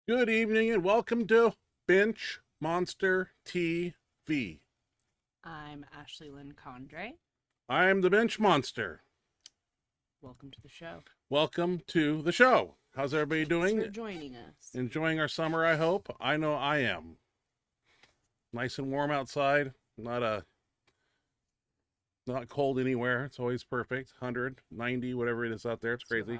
Good evening and welcome to Benchmonster TV. I'm Ashley Lynn Condre. I'm the Bench Monster. Welcome to the show. Welcome to the show. How's everybody doing? Thanks for joining us. Enjoying our summer, I hope. I know I am. Nice and warm outside. Not cold anywhere. It's always perfect. 100, 90, whatever it is out there. It's crazy.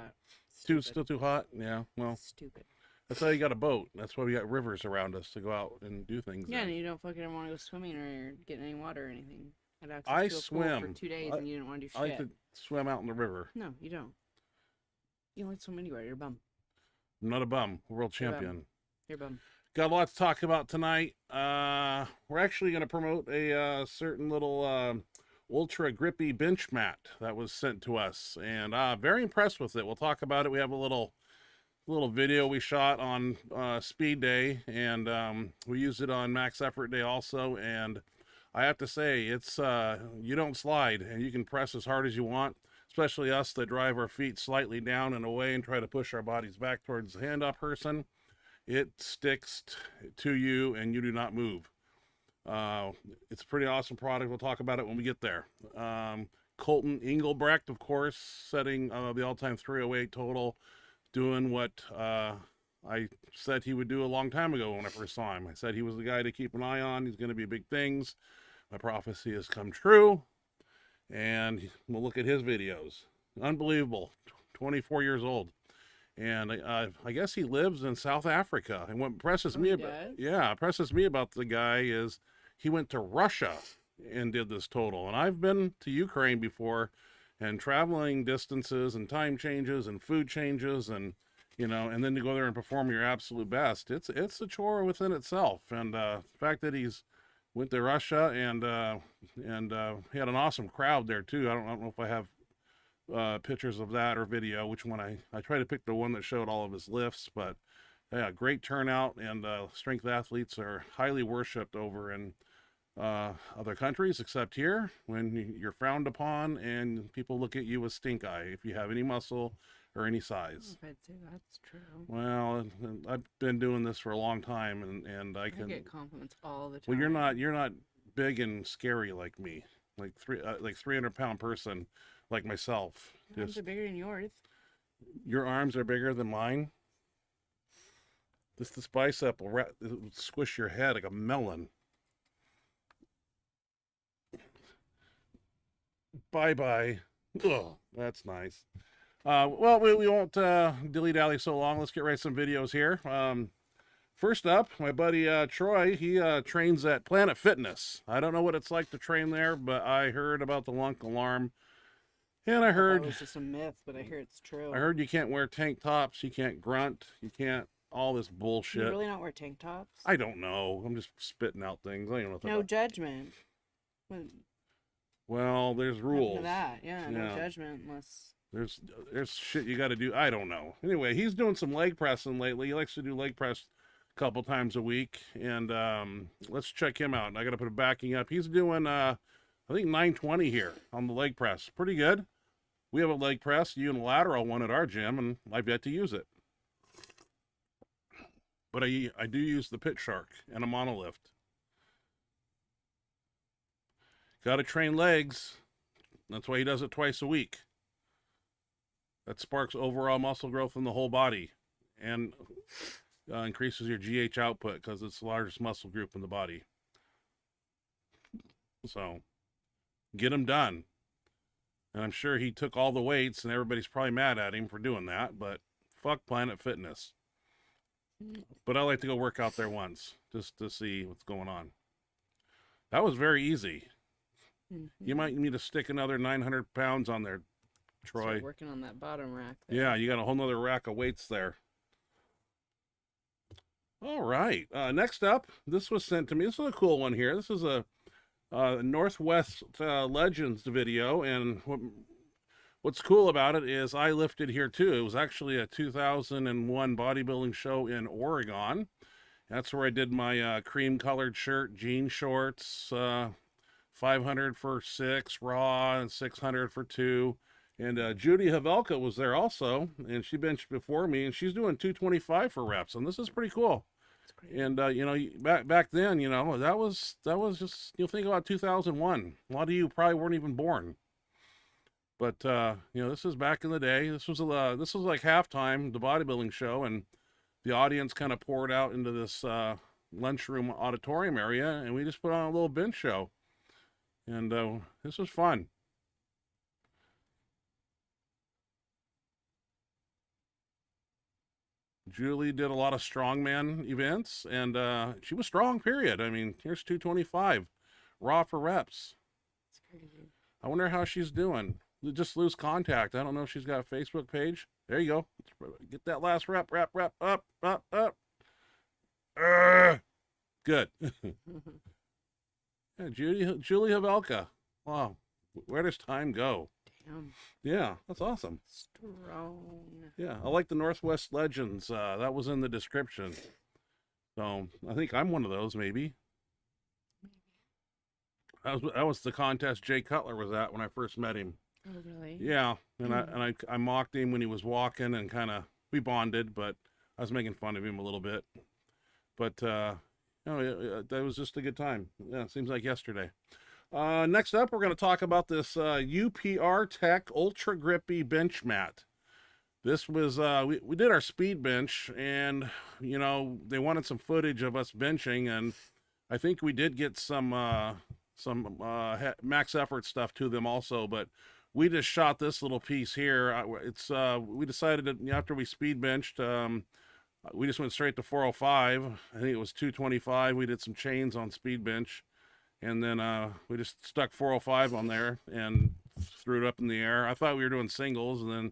Still too hot. Yeah, well. Stupid. That's why you got a boat. That's why we got rivers around us to go out and do things. Yeah, in. and you don't fucking want to go swimming or get any water or anything. I swim for 2 days and you didn't want to do shit. I like to swim out in the river. No, you don't. You don't like to swim anywhere. You're a bum. I'm not a bum. World champion. You're a bum. Got a lot to talk about tonight. We're actually going to promote a certain little ultra grippy bench mat that was sent to us, and very impressed with it. We'll talk about it. We have a little video we shot on speed day, and we used it on max effort day also, and I have to say it's you don't slide, and you can press as hard as you want, especially us that drive our feet slightly down and away and try to push our bodies back towards the handoff person. It sticks to you and you do not move. It's a pretty awesome product. We'll talk about it when we get there. Colton Engelbrechts, of course, setting the all-time 308 total, doing what I said he would do a long time ago when I first saw him. I said he was the guy to keep an eye on. He's going to be big things. My prophecy has come true. And we'll look at his videos. Unbelievable. 24 years old. And I guess he lives in South Africa. And what impresses me impresses me about the guy is he went to Russia and did this total. And I've been to Ukraine before, and traveling distances and time changes and food changes, and and then to go there and perform your absolute best, it's a chore within itself. And the fact that he's went to Russia and he had an awesome crowd there too. I don't know if I have pictures of that or video, which one I try to pick the one that showed all of his lifts, but yeah, great turnout, and strength athletes are highly worshipped over in other countries except here, when you're frowned upon and people look at you with stink eye if you have any muscle or any size. I'd say that's true. Well, I've been doing this for a long time, and I can get compliments all the time. Well, you're not big and scary like me, like 300-pound person like myself. My arms are bigger than yours. Your arms are bigger than mine. This bicep will squish your head like a melon. Bye. Oh, that's nice. Well, we won't dilly-dally so long. Let's get right to some videos here. First up, my buddy Troy, he trains at Planet Fitness. I don't know what it's like to train there, but I heard about the lunk alarm. And I heard it was just a myth, but I hear it's true. I heard you can't wear tank tops, you can't grunt, you can't, all this bullshit. You really not wear tank tops? I don't know. I'm just spitting out things. I don't know. No judgment. Well, there's rules. That, yeah, no judgment unless there's shit you got to do. I don't know. Anyway, he's doing some leg pressing lately. He likes to do leg press a couple times a week, and let's check him out. I got to put a backing up. He's doing I think 920 here on the leg press. Pretty good. We have a leg press, unilateral one at our gym, and I've yet to use it. But I do use the Pit Shark and a monolift. Got to train legs. That's why he does it twice a week. That sparks overall muscle growth in the whole body, and increases your GH output because it's the largest muscle group in the body. So get him done. And I'm sure he took all the weights, and everybody's probably mad at him for doing that, but fuck Planet Fitness. But I like to go work out there once, just to see what's going on. That was very easy. You might need to stick another 900 pounds on there, Troy. Start working on that bottom rack there. Yeah, you got a whole nother rack of weights there. All right. Next up, this was sent to me. This is a cool one here. This is a Northwest Legends video, and what's cool about it is I lifted here too. It was actually a 2001 bodybuilding show in Oregon. That's where I did my cream colored shirt, jean shorts, 500 for 6 raw and 600 for 2, And Judy Havelka was there also, and she benched before me, and she's doing 225 for reps, and this is pretty cool. And you know, back then, you know, that was just, you think about 2001. A lot of you probably weren't even born. But you know, this is back in the day. This was like halftime, the bodybuilding show, and the audience kind of poured out into this lunchroom auditorium area, and we just put on a little bench show, and this was fun. Julie did a lot of strongman events, and she was strong, period. I mean, here's 225 raw for reps. That's crazy. I wonder how she's doing. Just lose contact. I don't know if she's got a Facebook page. There you go. Get that last rep, up. Good. Yeah, Julie Havelka. Wow. Where does time go? Damn. Yeah, that's awesome. Strong. Yeah, I like the Northwest Legends. That was in the description. So I think I'm one of those, maybe. That was the contest Jay Cutler was at when I first met him. Oh, really? Yeah, and I mocked him when he was walking, and kind of we bonded, but I was making fun of him a little bit. But you know, that was just a good time. Yeah, it seems like yesterday. Next up, we're going to talk about this UprTech Ultra Grippy bench mat. This was we did our speed bench, and you know, they wanted some footage of us benching, and I think we did get some max effort stuff to them also, but we just shot this little piece here. It's we decided that after we speed benched, we just went straight to 405. I think it was 225. We did some chains on speed bench, and then we just stuck 405 on there and threw it up in the air. I thought we were doing singles, and then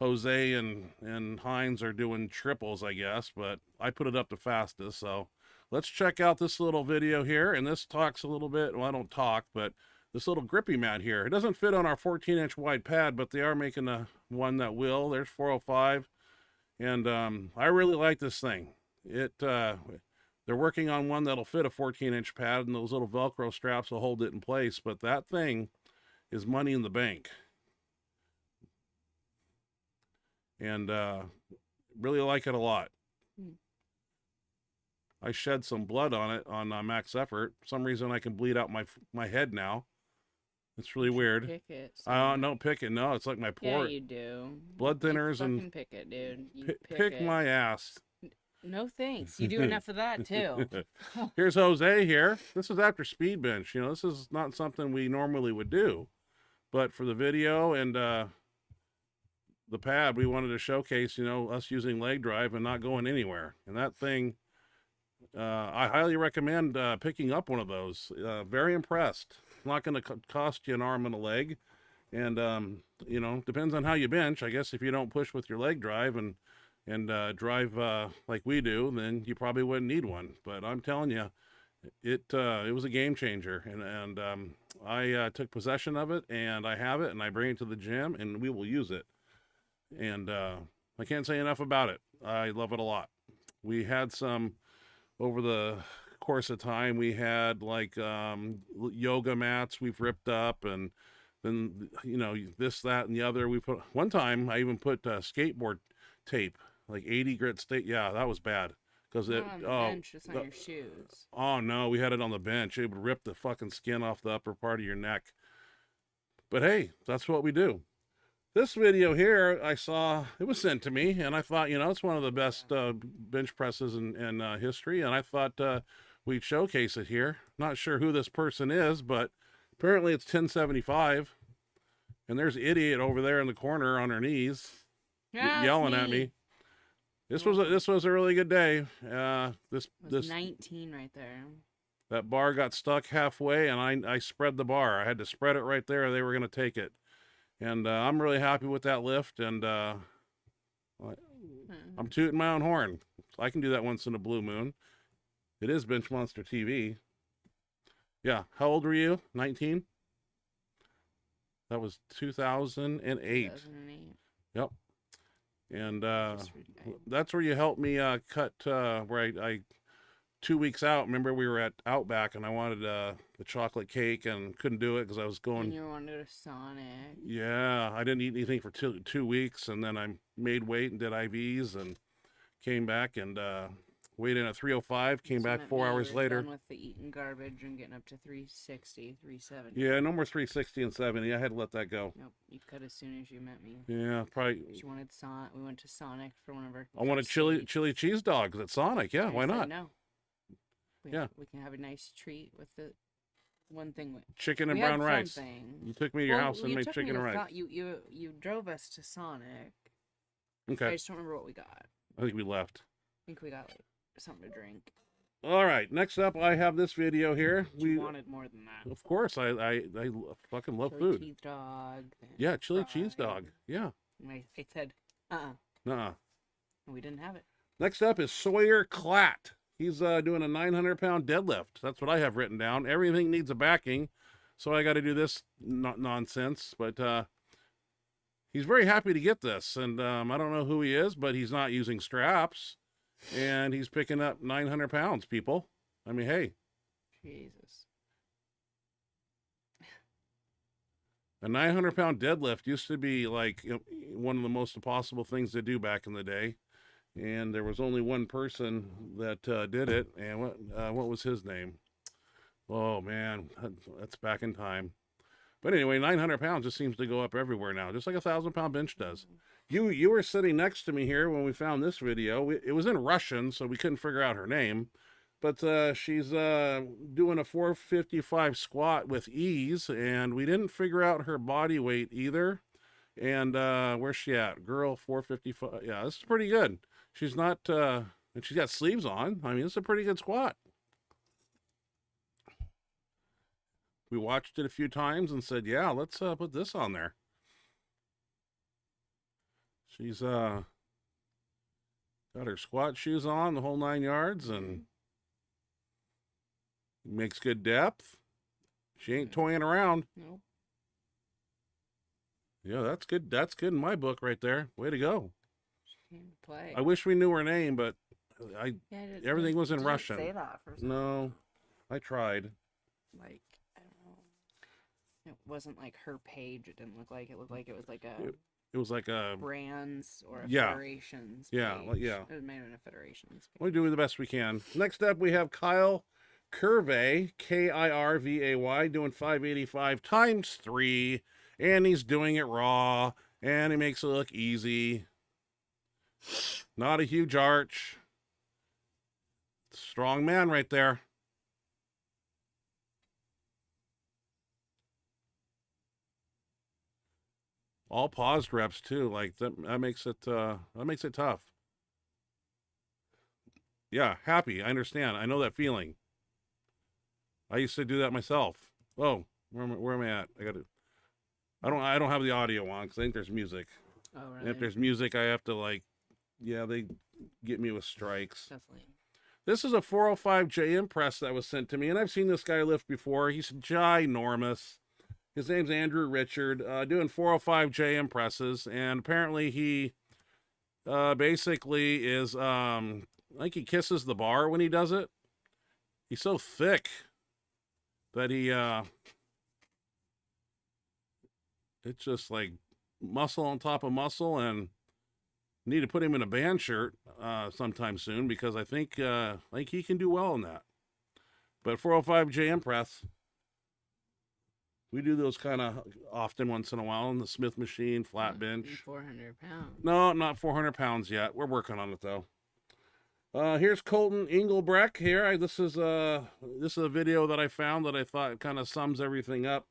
Jose and Hines are doing triples, I guess, but I put it up to fastest. So let's check out this little video here, and this talks a little bit. Well, I don't talk, but this little grippy mat here, it doesn't fit on our 14-inch wide pad, but they are making one that will. There's 405, and I really like this thing. They're working on one that'll fit a 14-inch pad, and those little Velcro straps will hold it in place, but that thing is money in the bank. And really like it a lot. I shed some blood on it on max effort. For some reason I can bleed out my head now. It's really weird. Pick it. Don't pick it. No, it's like my port. Yeah, you do. Blood thinners and pick it, dude. You pick it. My ass. No thanks. You do enough of that too. Here's Jose here. This is after speed bench. You know, this is not something we normally would do, but for the video and the pad, we wanted to showcase, you know, us using leg drive and not going anywhere. And that thing, I highly recommend picking up one of those. Very impressed. It's not going to cost you an arm and a leg. And, you know, depends on how you bench. I guess if you don't push with your leg drive and drive like we do, then you probably wouldn't need one. But I'm telling you, it was a game changer. And I took possession of it, and I have it, and I bring it to the gym, and we will use it. And I can't say enough about it. I love it a lot. We had some over the course of time. We had like yoga mats we've ripped up, and then, you know, this, that, and the other. We put one time I even put skateboard tape, like 80 grit tape. Yeah, that was bad because it on the bench, it's on your shoes. Oh no, we had it on the bench. It would rip the fucking skin off the upper part of your neck. But hey, that's what we do. This video here, I saw, it was sent to me, and I thought, you know, it's one of the best bench presses in history, and I thought we'd showcase it here. Not sure who this person is, but apparently it's 1075, and there's an idiot over there in the corner on her knees yelling at me. This was a really good day. This 19 right there. That bar got stuck halfway, and I spread the bar. I had to spread it right there. They were going to take it. And I'm really happy with that lift, and I'm tooting my own horn. I can do that once in a blue moon. It is Benchmonster TV. Yeah, how old were you? 19? That was 2008. 2008. Yep. And that's where you helped me cut, where I 2 weeks out. Remember, we were at Outback, and I wanted the chocolate cake and couldn't do it because I was And going. you wanted to go to Sonic. Yeah, I didn't eat anything for 2 weeks, and then I made weight and did IVs and came back and weighed in at 305. Came So back meant 4 me, hours you were later. done with the eating garbage and getting up to 360, 370. Yeah, no more 360 and 70. I had to let that go. Nope, you cut as soon as you met me. Yeah, probably. She wanted Sonic. We went to Sonic for one of our. I wanted first chili dates. cheese dogs at Sonic. Yeah, I why said not? No. Yeah. We can have a nice treat with the one thing. Chicken and We had brown rice. something. You took me to your Well, house and you made took me chicken and to rice. You drove us to Sonic. I Okay, just don't remember what we got. I think we left. I think we got like something to drink. All right, next up, I have this video here. But you wanted more than that. Of course, I fucking love Chili food. cheese dog. then Yeah, chili cheese fried. dog. Yeah. And I said, Nuh-uh. and we didn't have it. Next up is Sawyer Klatt. He's doing a 900-pound deadlift. That's what I have written down. Everything needs a backing, so I got to do this nonsense. But he's very happy to get this, and I don't know who he is, but he's not using straps, and he's picking up 900 pounds, people. I mean, hey, Jesus. a 900-pound deadlift used to be like one of the most impossible things to do back in the day. And there was only one person that did it. And what was his name? Oh, man, that's back in time. But anyway, 900 pounds just seems to go up everywhere now, just like a 1,000-pound bench does. You were sitting next to me here when we found this video. It was in Russian, so we couldn't figure out her name. But she's doing a 455 squat with ease, and we didn't figure out her body weight either. And where's she at? Girl, 455. Yeah, this is pretty good. She's not, and she's got sleeves on. I mean, it's a pretty good squat. We watched it a few times and said, yeah, let's put this on there. She's got her squat shoes on, the whole 9 yards, and makes good depth. She ain't toying around. Nope. Yeah, that's good. That's good in my book right there. Way to go. She came to play. I wish we knew her name, but everything was in didn't Russian. Say that for some No, I tried. like I don't know. It wasn't like her page. It didn't look like it. Looked like it was like a It was like a brands or a Yeah. federations. Yeah, page. like- yeah. It was made in a federations. We do the best we can. Next up, we have Kyle Kirvay, Kirvay, doing 585 times 3, and he's doing it raw, and he makes it look easy. Not a huge arch. Strong man right there. All paused reps too. Like that makes it tough. Yeah, happy. I understand. I know that feeling. I used to do that myself. Oh, where am I at? I don't have the audio on because I think there's music. Oh, And really? if there's music, I have to they get me with strikes. That's lame. This is a 405 JM press that was sent to me, and I've seen this guy lift before. He's ginormous. His name's Andrew Richard, doing 405 JM presses, and apparently he basically is, I think he kisses the bar when he does it. He's so thick that he, it's just like muscle on top of muscle, and need to put him in a band shirt sometime soon because I think he can do well in that. But 405 JM press, we do those kind of often once in a while in the Smith machine, flat bench. 400 pounds. No, not 400 pounds yet. We're working on it though. Here's Colton Engelbrechts here. This is a video that I found that I thought kind of sums everything up.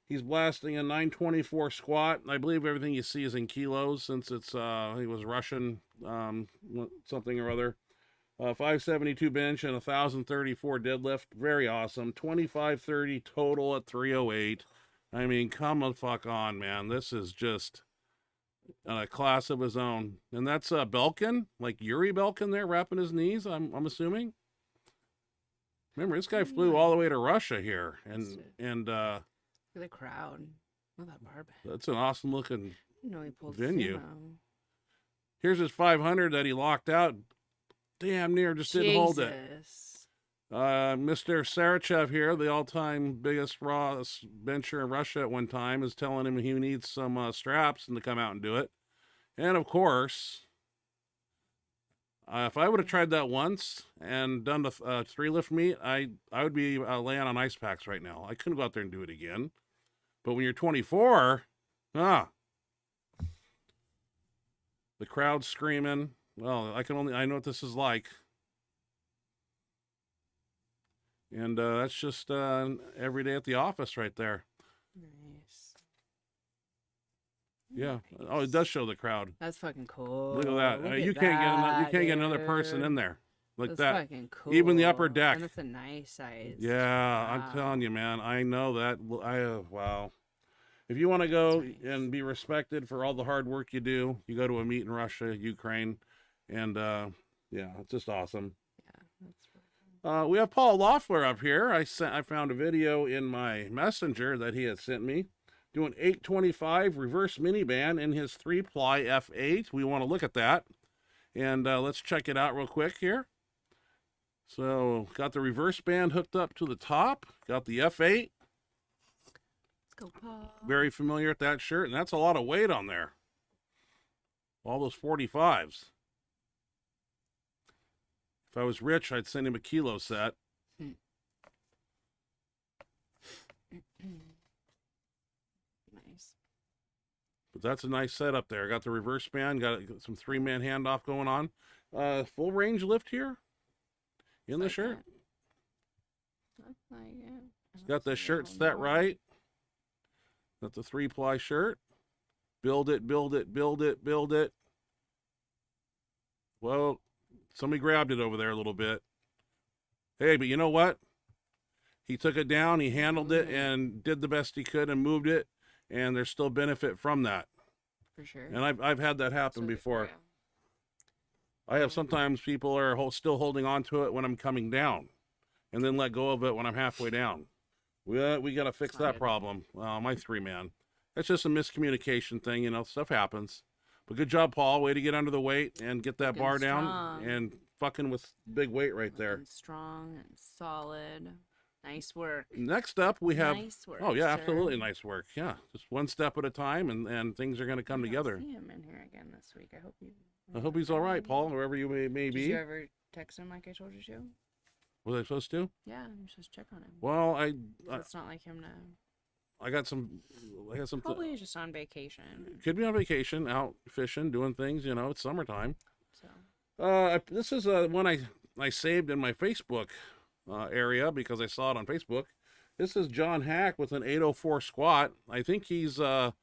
He's blasting a 924 squat. I believe everything you see is in kilos since it's he was Russian something or other. 572 bench and 1,034 deadlift. Very awesome. 2530 total at 308. I mean, come the fuck on, man. This is just a class of his own. And that's Belkin, like Yuri Belkin there, wrapping his knees, I'm assuming. Remember, this guy flew all the way to Russia here. And Look at the crowd. Look at that barbell. that's an awesome looking No, he pulled venue. sumo. Here's his 500 that he locked out. Damn near just didn't hold it. Jesus. Mr. Sarachev here, the all-time biggest raw bencher in Russia at one time, is telling him he needs some straps and to come out and do it. And of course, if I would have tried that once and done the 3 lift meet, I would be laying on ice packs right now. I couldn't go out there and do it again. But when you're 24, the crowd's screaming. Well, I know what this is like. And that's just every day at the office right there. Nice. Yeah. Nice. Oh, it does show the crowd. That's fucking cool. Look at that. Look You at can't that, get another person in there like That's that. fucking cool. Even the upper deck. And it's a nice size. Yeah, I'm telling you, man. I know that. Wow. If you want to go and be respected for all the hard work you do, you go to a meet in Russia, Ukraine, and yeah, it's just awesome. Yeah, that's really cool. We have Paul Loeffler up here. I found a video in my messenger that he had sent me doing 825 reverse miniband in his 3-ply F8. We want to look at that, and let's check it out real quick here. So got the reverse band hooked up to the top, got the F8. Let's go, Paul. Very familiar with that shirt, and that's a lot of weight on there. All those 45s. If I was rich, I'd send him a kilo set. Nice. But that's a nice setup there. Got the reverse band, got some 3-man handoff going on. Full range lift here in the shirt. Looks like it. It's got the shirt set right. Got the 3-ply shirt. Build it, build it, build it, build it. Well, somebody grabbed it over there a little bit. Hey, but you know what? He took it down, he handled it, and did the best he could and moved it, and there's still benefit from that. For sure. And I've had that happen before. I have sometimes people are still holding on to it when I'm coming down, and then let go of it when I'm halfway down. We got to fix that problem. My 3-man. That's just a miscommunication thing, you know. Stuff happens. But good job, Paul. Way to get under the weight and get that bar down and fucking with big weight right there. Strong and solid. Nice work. Next up, we have. Nice work, oh yeah, sir. absolutely nice work. Yeah, just one step at a time, and things are going to come together. I'll see him in here again this week. I hope he's all right, Paul, wherever you may be. Did you ever text him like I told you to? Was I supposed to? Yeah, I'm supposed to check on him. Well, It's not like him to. I got some. Probably he's just on vacation. Could be on vacation, out fishing, doing things. You know, it's summertime. So. This is one I saved in my Facebook area because I saw it on Facebook. This is John Hack with an 804 squat. I think he's kind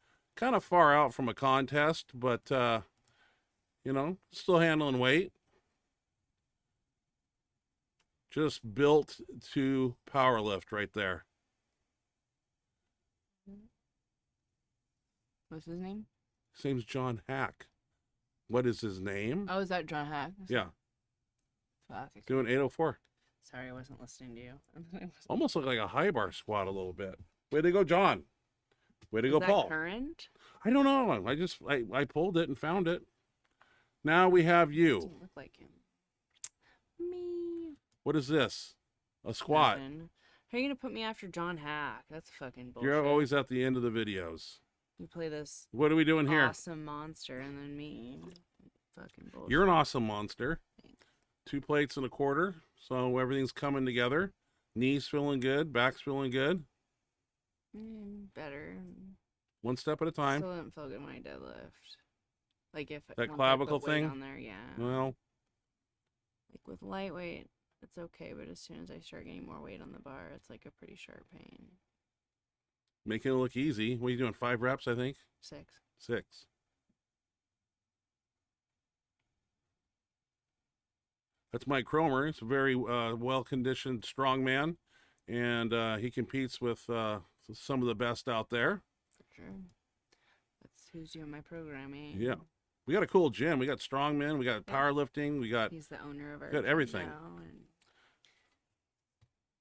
of far out from a contest, but you know, still handling weight. Just built to power lift right there. What's his name? His name's John Hack. What is his name? Oh, is that John Hack? Yeah. Fuck. Doing 804. Sorry, I wasn't listening to you. Almost look like a high bar squat a little bit. Way to go, John. Way to go, Paul. Current? I don't know. I pulled it and found it. Now we have you. Doesn't look like him. Me. What is this? A squat. Nothing. How are you gonna put me after John Hack? That's fucking bullshit. You're always at the end of the videos. You play this. What are we doing here? Awesome monster, and then me. Fucking bullshit. You're an awesome monster. 2 plates and a quarter, so everything's coming together. Knees feeling good, back's feeling good. Better. One step at a time. Still didn't feel good when I deadlift. Like if That once I clavicle put weight thing? on there, yeah. Well, Like with lightweight, it's okay, but as soon as I start getting more weight on the bar, it's like a pretty sharp pain. making it look easy. What are you doing? 5 reps, I think? 6. 6. That's Mike Cromer. He's a very well-conditioned, strong man, and he competes with some of the best out there. For sure. That's who's doing my programming. Yeah. We got a cool gym. We got strongmen. We got powerlifting. We got He's the owner of our got gym everything. now, and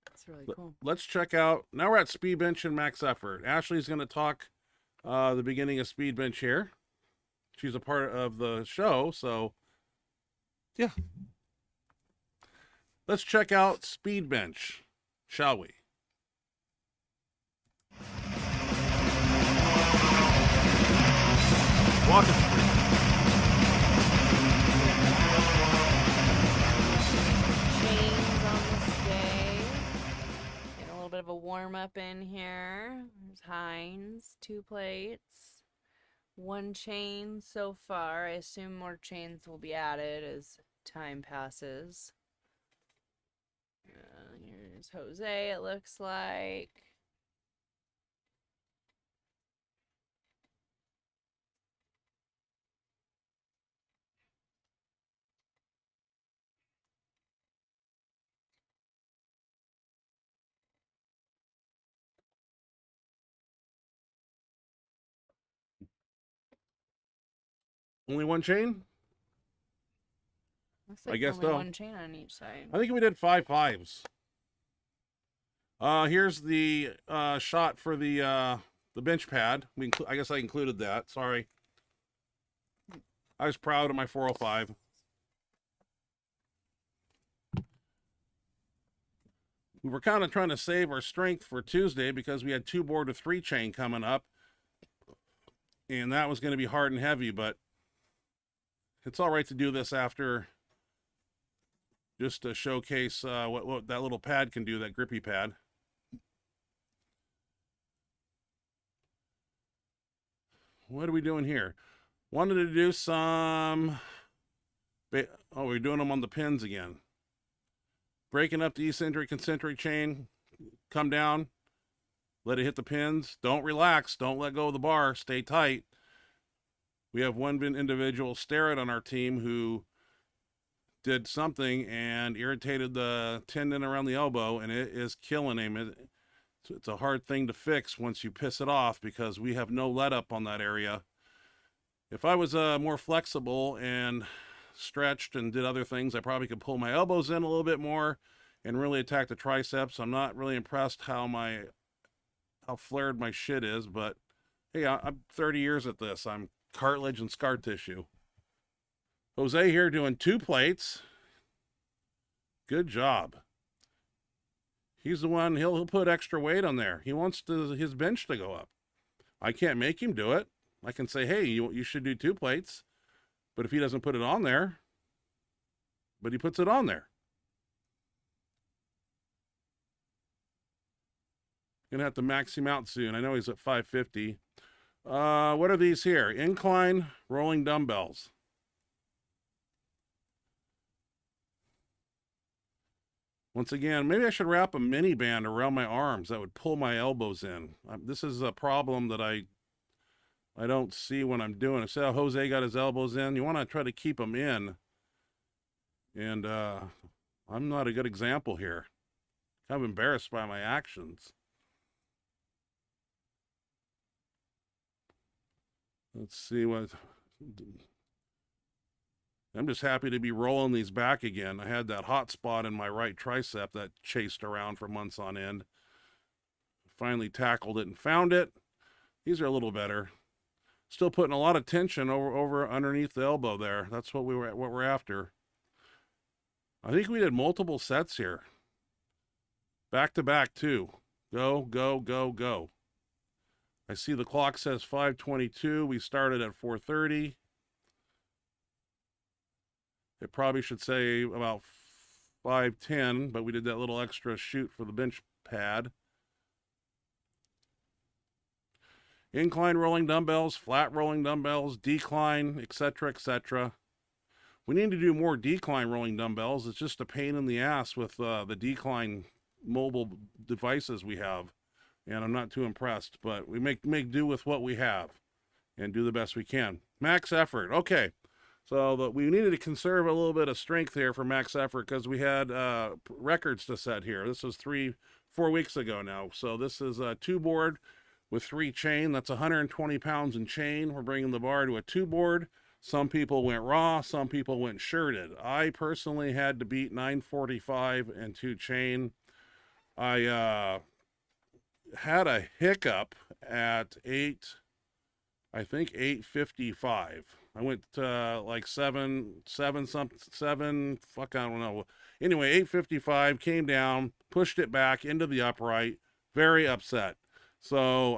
that's really cool. Let's check out. Now we're at speed bench and max effort. Ashley's going to talk the beginning of speed bench here. She's a part of the show, so yeah. Let's check out speed bench, shall we? Walk us through. Chains on this day. Get a little bit of a warm up in here. There's Heinz, 2 plates, 1 chain so far. I assume more chains will be added as time passes. Here's Jose, it looks like. Only 1 chain? Looks I like guess only so. 1 chain on each side. I think we did 5 5s. Here's the shot for the bench pad. I guess I included that. Sorry. I was proud of my 405. We were kind of trying to save our strength for Tuesday because we had 2 board to 3 chain coming up. And that was going to be hard and heavy, but it's all right to do this after, just to showcase what that little pad can do, that grippy pad. What are we doing here? Wanted to do some... Oh, we're doing them on the pins again. Breaking up the eccentric concentric chain. Come down. Let it hit the pins. Don't relax. Don't let go of the bar. Stay tight. We have one individual stare on our team who did something and irritated the tendon around the elbow, and it is killing him. It's a hard thing to fix once you piss it off because we have no let up on that area. If I was more flexible and stretched and did other things, I probably could pull my elbows in a little bit more and really attack the triceps. I'm not really impressed how flared my shit is, but hey, I'm 30 years at this. I'm cartilage and scar tissue. Jose here doing 2 plates. Good job. He's the one, he'll put extra weight on there. He wants his bench to go up. I can't make him do it. I can say, hey, you should do 2 plates. But if he doesn't put it on there, but he puts it on there. Gonna have to max him out soon. I know he's at 550. What are these here? Incline rolling dumbbells. Once again, maybe I should wrap a mini band around my arms that would pull my elbows in. This is a problem that I don't see when I'm doing it. See how Jose got his elbows in? You want to try to keep them in. And I'm not a good example here. Kind of embarrassed by my actions. Let's see what... I'm just happy to be rolling these back again. I had that hot spot in my right tricep that chased around for months on end. Finally tackled it and found it. These are a little better. Still putting a lot of tension over underneath the elbow there. That's what we're after. I think we did multiple sets here. Back to back too. Go, go, go, go. I see the clock says 5:22. We started at 4:30. It probably should say about 5:10, but we did that little extra shoot for the bench pad. Incline rolling dumbbells, flat rolling dumbbells, decline, etc., etc. We need to do more decline rolling dumbbells. It's just a pain in the ass with the decline mobile devices we have, and I'm not too impressed. But we make do with what we have and do the best we can. Max effort. Okay. So we needed to conserve a little bit of strength here for max effort because we had records to set here. This was 3-4 weeks ago now. So this is a 2 board with 3 chain. That's 120 pounds in chain. We're bringing the bar to a 2 board. Some people went raw. Some people went shirted. I personally had to beat 945 and 2 chain. I had a hiccup at 855. I went like seven, fuck, I don't know. Anyway, 855, came down, pushed it back into the upright, very upset. So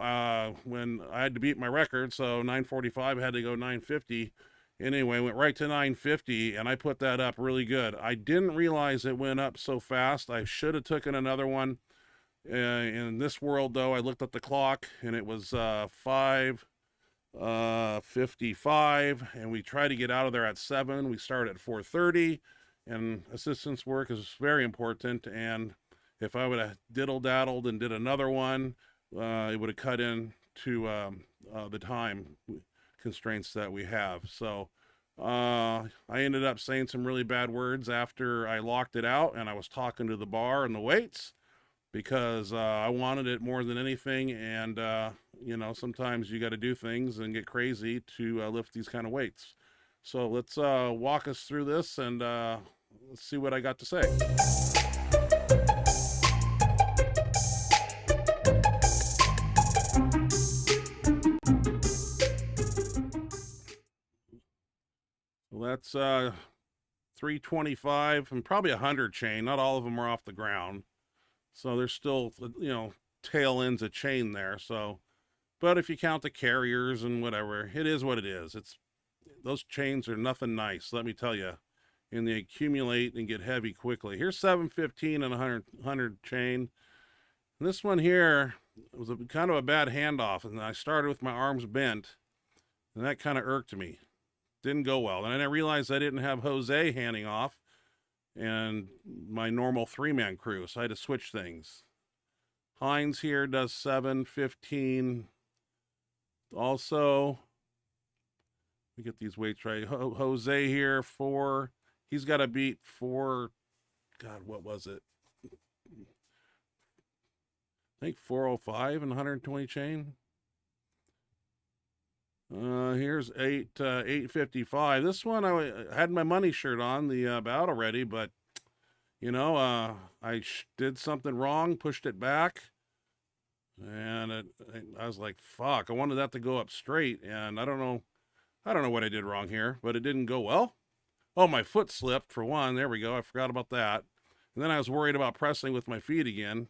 when I had to beat my record, so 945, I had to go 950. Anyway, went right to 950, and I put that up really good. I didn't realize it went up so fast. I should have taken another one. In this world, though, I looked at the clock, and it was 5:55, and we tried to get out of there at 7. We started at 4:30, and assistance work is very important. And if I would have diddle-daddled and did another one, it would have cut in to the time constraints that we have. So I ended up saying some really bad words after I locked it out, and I was talking to the bar and the weights because I wanted it more than anything. And you know, sometimes you got to do things and get crazy to lift these kind of weights. So let's walk us through this, and let's see what I got to say. Well, that's 325 and probably 100 chain. Not all of them are off the ground, so there's still, you know, tail ends of chain there. So, but if you count the carriers and whatever, it is what it is. It's, those chains are nothing nice, let me tell you, and they accumulate and get heavy quickly. Here's 715 and 100 chain. And this one here was a kind of a bad handoff, and I started with my arms bent, and that kind of irked me. Didn't go well. And then I realized I didn't have Jose handing off and my normal 3-man crew, so I had to switch things. Hines here does 715. Also, we get these weights right. Jose here 4. He's got to beat 4. God, what was it? I think 405 and 120 chain. Here's 855. This one I had my money shirt on the about already, but you know, I did something wrong, pushed it back, and I was like, fuck, I wanted that to go up straight, and I don't know what I did wrong here, but it didn't go well. Oh, my foot slipped for one. There we go. I forgot about that. And then I was worried about pressing with my feet again.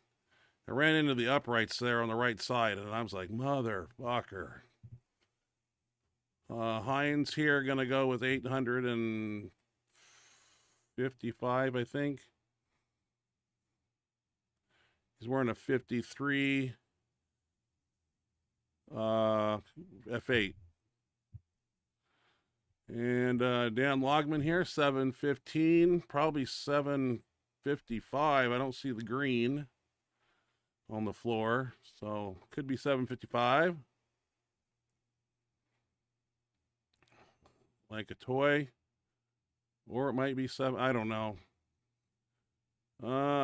I ran into the uprights there on the right side, and I was like, motherfucker. Hines here gonna go with 855, I think. He's wearing a 53 F8. And Dan Logman here, 715, probably 755. I don't see the green on the floor, so could be 755. Like a toy, or it might be 7. I don't know.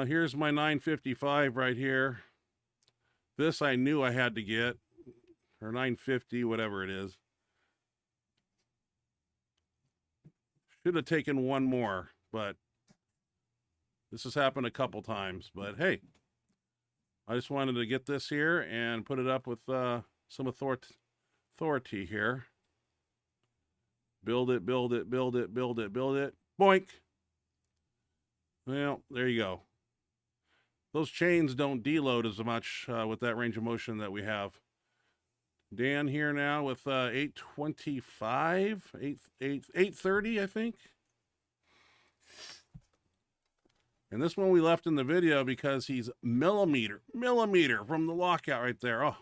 Here's my 955 right here. This I knew I had to get, or 950, whatever it is. Should have taken one more, but this has happened a couple times. But hey, I just wanted to get this here and put it up with some authority here. Build it, build it, build it, build it, build it. Boink. Well, there you go. Those chains don't deload as much with that range of motion that we have. Dan here now with 825, 830, I think. And this one we left in the video because he's millimeter from the lockout right there. Oh,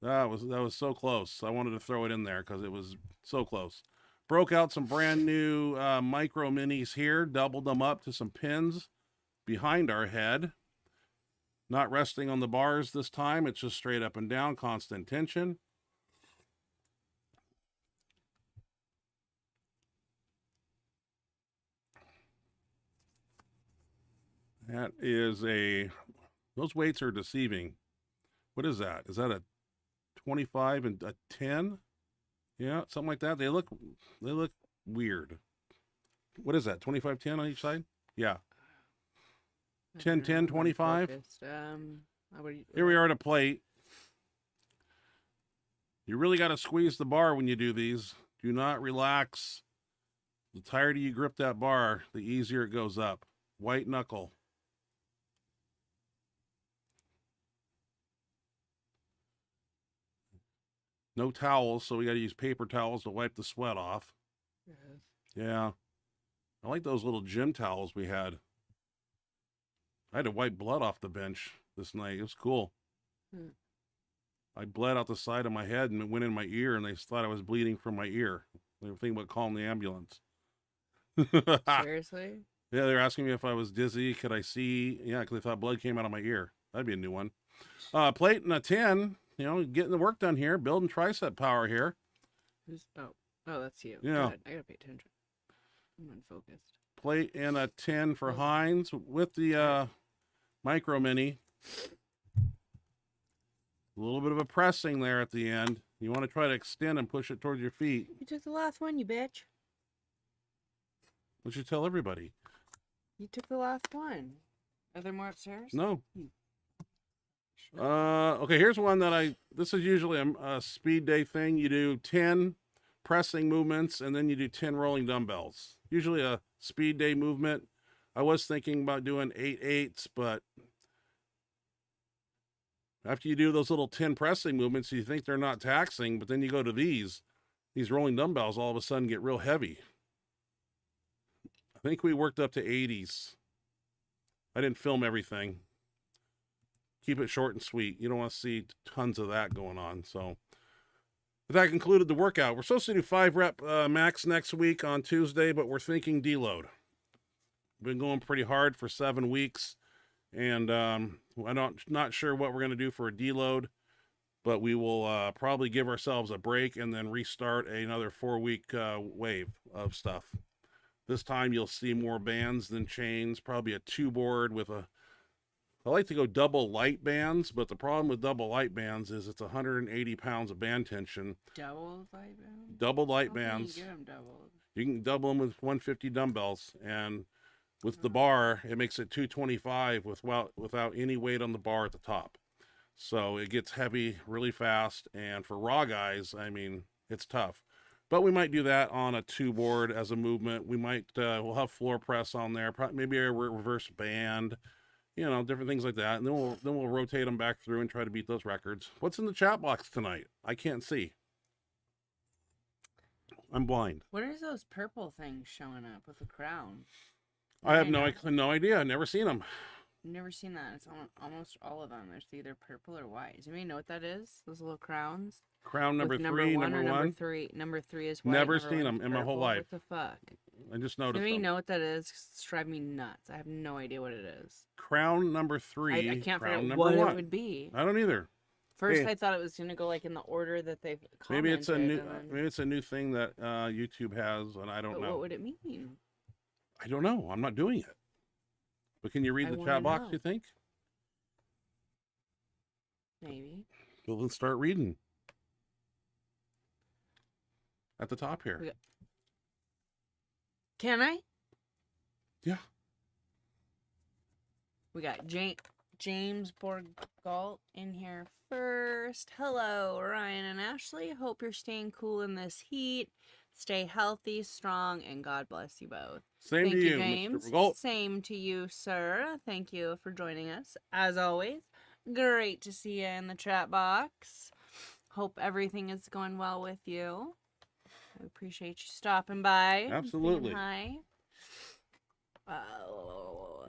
that was so close. I wanted to throw it in there because it was so close. Broke out some brand new micro minis here. Doubled them up to some pins behind our head. Not resting on the bars this time. It's just straight up and down, constant tension. That is those weights are deceiving. What is that? Is that a 25 and a 10? Yeah, something like that. They look weird. What is that? 25, 10 on each side? Yeah. 10, 10, 25. Here we are at a plate. You really got to squeeze the bar when you do these. Do not relax. The tighter you grip that bar, the easier it goes up. White knuckle. No towels, so we got to use paper towels to wipe the sweat off. Yes. Yeah. I like those little gym towels we had. I had to wipe blood off the bench this night. It was cool. I bled out the side of my head and it went in my ear, and they thought I was bleeding from my ear. They were thinking about calling the ambulance. Seriously? Yeah, they were asking me if I was dizzy. Could I see? Yeah, because they thought blood came out of my ear. That'd be a new one. Plate and a 10. You know, getting the work done here. Building tricep power here. Who's oh, that's you. Yeah. Good. I gotta pay attention. I'm unfocused. Plate and a 10 for Hines with the micro mini. A little bit of a pressing there at the end. You want to try to extend and push it towards your feet. You took the last one, you bitch. What should you tell everybody? You took the last one. Are there more upstairs? No. Okay, here's one that this is usually a speed day thing. You do 10 pressing movements and then you do 10 rolling dumbbells. Usually a speed day movement. I was thinking about doing 8/8s, but after you do those little 10 pressing movements, you think they're not taxing, but then you go to these rolling dumbbells all of a sudden get real heavy. I think we worked up to 80s. I didn't film everything. Keep it short and sweet. You don't want to see tons of that going on. So that concluded the workout. We're supposed to do 5 rep max next week on Tuesday, but we're thinking deload. Been going pretty hard for 7 weeks, and I'm not sure what we're going to do for a deload, but we will probably give ourselves a break and then restart another 4-week wave of stuff. This time you'll see more bands than chains, probably a 2-board with I like to go double light bands, but the problem with double light bands is it's 180 pounds of band tension. Double light bands? Double light How bands. can you get them doubled? You can double them with 150 dumbbells, and with the bar, it makes it 225 without any weight on the bar at the top. So it gets heavy really fast, and for raw guys, I mean, it's tough. But we might do that on a 2-board as a movement. We might, we'll have floor press on there, maybe a reverse band, you know, different things like that. And then we'll rotate them back through and try to beat those records. What's in the chat box tonight? I can't see. I'm blind. What are those purple things showing up with the crown? I have no idea. I've never seen them. I've never seen that. It's almost all of them. There's either purple or white. Does anybody know what that is? Those little crowns? Crown number With 3, number 1. Number 3. Number 3 is white. Never number seen 1 is them in my whole purple. life. What the fuck? I just Does noticed anybody them. know what that is? It's driving me nuts. I have no idea what it is. Crown number 3. I can't crown figure out number what 1. it would be. I don't either. First, Hey. I thought it was gonna go like in the order that they've commented. Maybe it's a new. and then- Maybe it's a new thing that YouTube has, and I don't but know. what would it mean? I don't know. I'm not doing it. But can you read I the wanna chat box? know. You think? Maybe. Well, then start reading. At the top here. We got- Can I? Yeah. We got James Borgalt in here first. Hello, Ryan and Ashley. Hope you're staying cool in this heat. Stay healthy, strong, and God bless you both. Same Thank to you, you, James. Mr. Galt. Same to you, sir. Thank you for joining us, as always. Great to see you in the chat box. Hope everything is going well with you. I appreciate you stopping by. and saying Absolutely. Hi.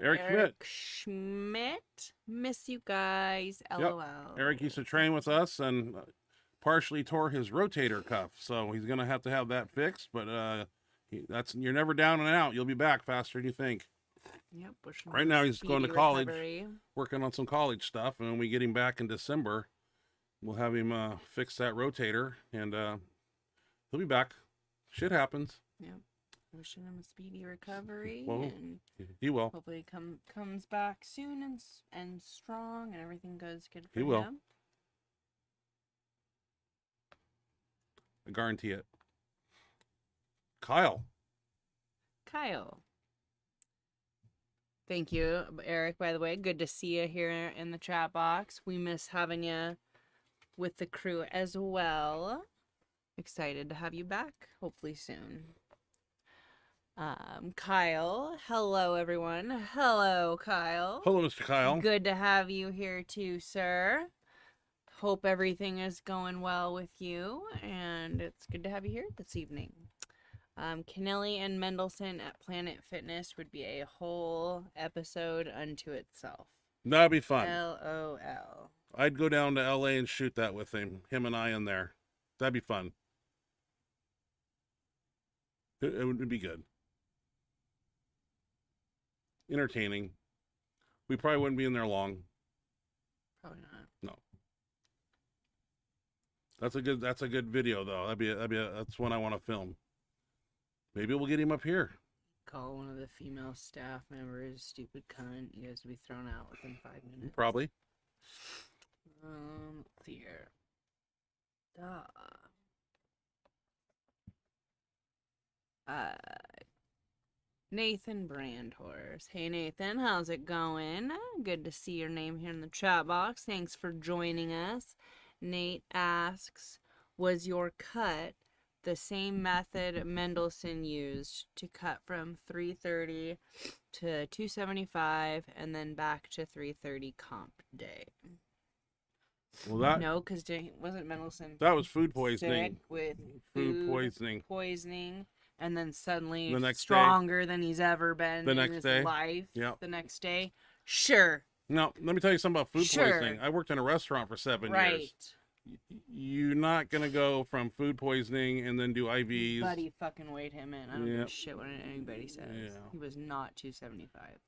Eric Schmidt. Miss you guys. LOL. Eric used to train with us and partially tore his rotator cuff, so he's gonna have to have that fixed. But you're never down and out. You'll be back faster than you think. Yep. wishing Right him now he's going to speedy college. recovery. Working on some college stuff, and when we get him back in December, we'll have him fix that rotator, and he'll be back. Shit happens. Yep. Wishing him a speedy recovery, Well, and he will. hopefully comes back soon and strong, and everything goes good for He will. him. I guarantee it. Kyle. Thank you, Eric, by the way. Good to see you here in the chat box. We miss having you with the crew as well. Excited to have you back, hopefully soon. Kyle. Hello, everyone. Hello, Kyle. Hello, Mr. Kyle. Good to have you here too, sir. Hope everything is going well with you, and it's good to have you here this evening. Kennelly and Mendelsohn at Planet Fitness would be a whole episode unto itself. That'd be fun. LOL. I'd go down to LA and shoot that with him and I in there. That'd be fun. It would be good. Entertaining. We probably wouldn't be in there long. Probably not. No. That's a good video though. That's one I want to film. Maybe we'll get him up here. Call one of the female staff members stupid cunt. You guys will be thrown out within 5 minutes. Probably. Let's see here. Nathan Brandhorse. Hey Nathan, how's it going? Good to see your name here in the chat box. Thanks for joining us. Nate asks, was your cut the same method Mendelsohn used to cut from 330 to 275 and then back to 330 comp day? Well, No, because wasn't Mendelsohn that was food poisoning. sick with Food poisoning. And then suddenly The next stronger than he's ever been The in next his day. life. Yep. The next day. Sure. Now, let me tell you something about food Sure. poisoning. I worked in a restaurant for 7 Right. years. You're not going to go from food poisoning and then do IVs. Buddy fucking weighed him in. I don't give a Yep. shit what anybody says. Yeah. He was not 275.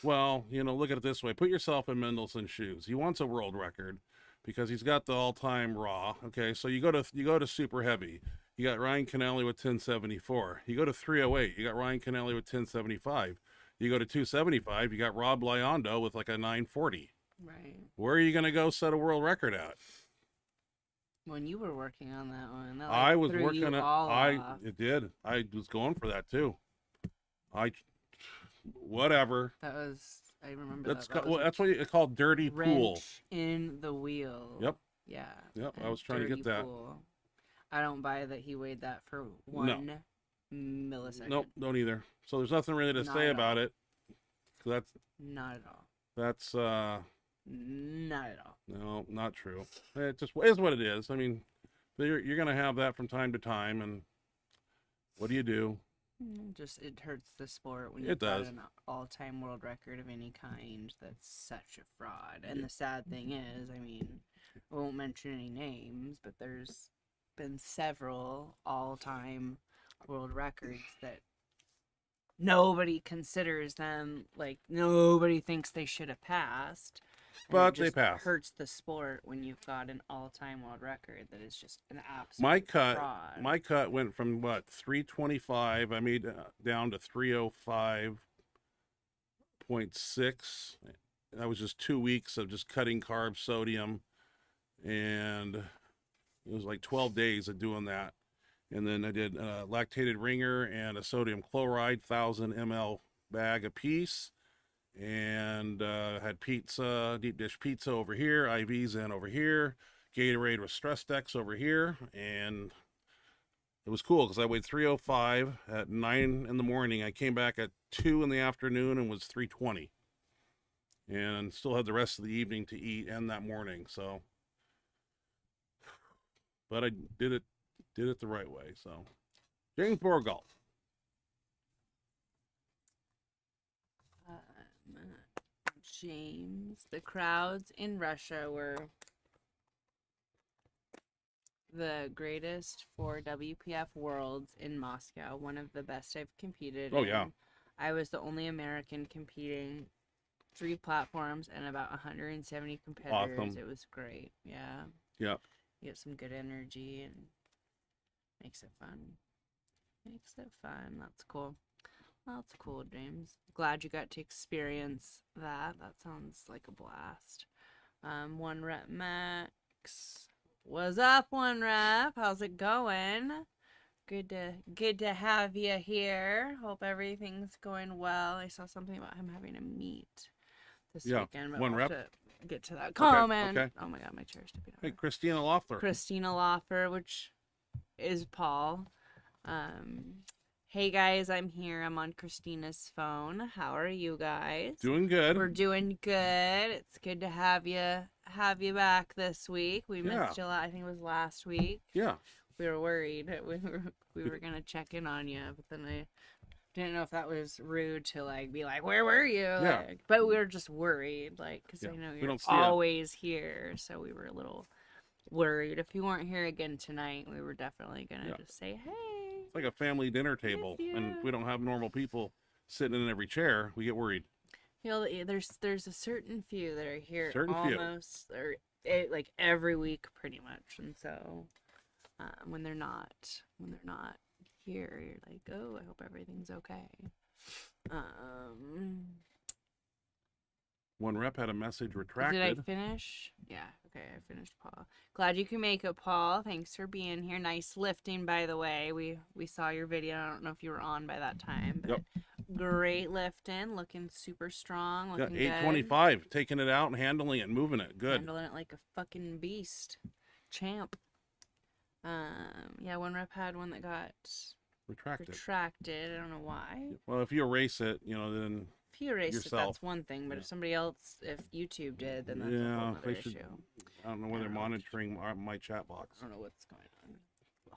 Well, look at it this way. Put yourself in Mendelssohn's shoes. He wants a world record because he's got the all-time raw. Okay, so you go to super heavy. You got Ryan Kennelly with 1074. You go to 308. You got Ryan Kennelly with 1075. You go to 275. You got Rob Lyondo with like a 940. Right. Where are you going to go set a world record at? When you were working on that one, that, I was threw working you at all off. it did. I was going for that too. Whatever. That was, I remember That's that. that's what it's called, dirty pool. Wrench in the wheel. Yep. Yeah. Yep, I a was trying to get dirty that. pool. I don't buy that he weighed that for 1 millisecond. Nope, don't either. So there's nothing really to Not say at about all. it. 'Cause Not at all. that's Not at all. no, not true. It just is what it is. I mean, you're gonna have that from time to time, and what do you do? It hurts the sport when It you've got does. an all-time world record of any kind. That's such a fraud. And the sad thing is, I mean, I won't mention any names, but there's been several all-time world records that nobody considers them, like, nobody thinks they should have passed. And But it they just passed. hurts the sport when you've got an all-time world record that is just an absolute My cut, fraud. my cut went from what 325. I made down to 305.6. That was just 2 weeks of just cutting carbs, sodium, and it was like 12 days of doing that. And then I did lactated ringer and a sodium chloride 1,000 ml bag a piece, and had pizza, deep dish pizza over here, IVs in over here, Gatorade with stress decks over here, and it was cool because I weighed 305 at 9 in the morning. I came back at 2 in the afternoon and was 320, and still had the rest of the evening to eat and that morning. So, but I did it the right way. So, James Borgalt. James, the crowds in Russia were the greatest for WPF Worlds in Moscow. One of the best I've competed Oh, in. yeah. I was the only American competing 3 platforms and about 170 competitors. Awesome. It was great. Yeah. Yeah. You get some good energy and makes it fun. Makes it fun. That's cool. That's cool, James. Glad you got to experience that. That sounds like a blast. 1 Rep Max. What's up, 1 Rep? How's it going? Good to have you here. Hope everything's going well. I saw something about him having a meet this weekend. But 1 we'll Rep. have to get to that comment. okay. Oh my god, my chair's tipping over. Hey, Christina Loeffler. Christina Loffer, which is Paul. Hey guys, I'm here. I'm on Christina's phone. How are you guys? Doing good. We're doing good. It's good to have you back this week. We missed you. I think it was last week. Yeah. We were worried. We were gonna check in on you, but then I didn't know if that was rude to like be like, where were you? Yeah. Like, but we were just worried, like, because I know you're always here, so we were a little worried. If you weren't here again tonight, we were definitely gonna just say, hey. It's like a family dinner table, and if we don't have normal people sitting in every chair, we get worried. You know, there's a certain few that are here or like every week pretty much, and so when they're not here, you're like, oh, I hope everything's okay. One rep had a message retracted. Did I finish? Yeah, okay, I finished, Paul. Glad you can make it, Paul. Thanks for being here. Nice lifting, by the way. We saw your video. I don't know if you were on by that time, but great lifting. Looking super strong. Looking good. 825, taking it out and handling it, moving it. Good. Handling it like a fucking beast. Champ. Yeah, one rep had one that got retracted. I don't know why. Well, if you erase it, then if you erase it, that's one thing. But if somebody else, if YouTube did, then that's a whole other issue. I don't know whether they're monitoring my chat box. I don't know what's going on.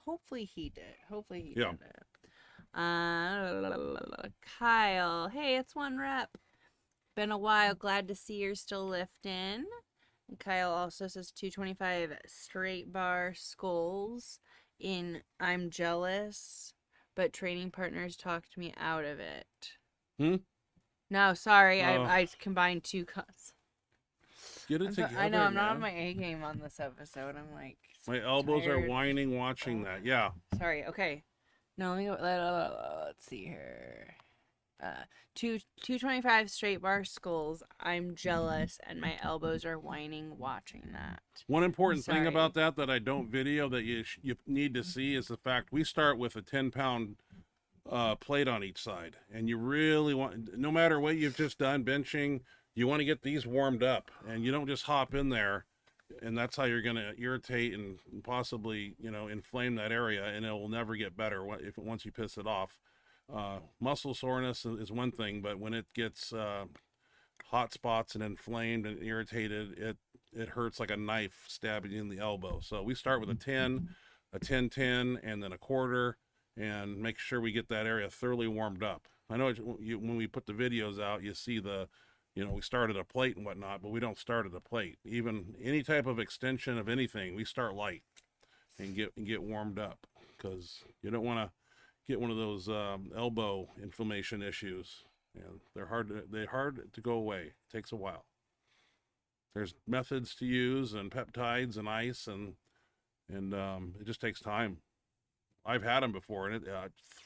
Hopefully he did. Hopefully he did it. Kyle, hey, it's one rep. Been a while. Glad to see you're still lifting. And Kyle also says 225 straight bar skulls in I'm jealous, but training partners talked me out of it. No, sorry, I combined two cuts. Get it together. I know, I'm not on my A game on this episode. I'm like, my elbows are whining watching that. Yeah. Sorry. Okay. No, let me go. Let's see here. 225 straight bar skulls. I'm jealous, and my elbows are whining watching that. One important thing about that I don't video that you need to see is the fact we start with a 10-pound plate on each side, and you really want, no matter what you've just done benching, you want to get these warmed up, and you don't just hop in there, and that's how you're going to irritate and possibly inflame that area, and it will never get better once you piss it off. Muscle soreness is one thing, but when it gets hot spots and inflamed and irritated, it hurts like a knife stabbing you in the elbow. So we start with a 10, a 10-10, and then a quarter, and make sure we get that area thoroughly warmed up. I know when we put the videos out, you see we started a plate and whatnot, but we don't start at a plate. Even any type of extension of anything, we start light and get warmed up, because you don't want to get one of those elbow inflammation issues. And they're hard to go away. It takes a while. There's methods to use, and peptides and ice, and it just takes time. I've had them before, and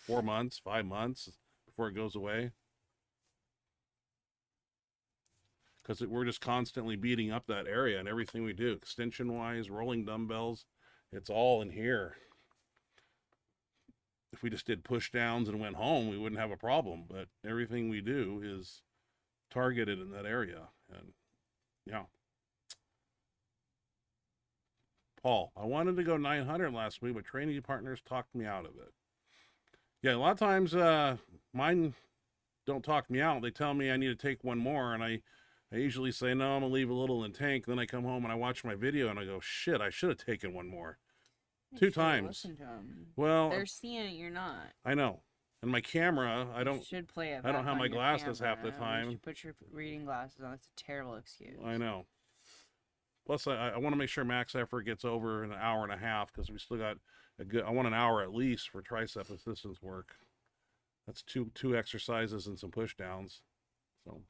4 months, 5 months before it goes away. Because we're just constantly beating up that area and everything we do, extension-wise, rolling dumbbells, it's all in here. If we just did push downs and went home, we wouldn't have a problem. But everything we do is targeted in that area. And yeah. Paul, I wanted to go 900 last week, but training partners talked me out of it. Yeah, a lot of times mine don't talk me out. They tell me I need to take one more, and I usually say, no, I'm going to leave a little in the tank. Then I come home and I watch my video and I go, shit, I should have taken one more. 2 times. Listen to them. Well, they're seeing it, you're not. I know. And my camera, I don't have my glasses half the time. You put your reading glasses on. That's a terrible excuse. I know. Plus, I want to make sure max effort gets over in an hour and a half, because we still got I want an hour at least for tricep assistance work. That's two exercises and some push downs. So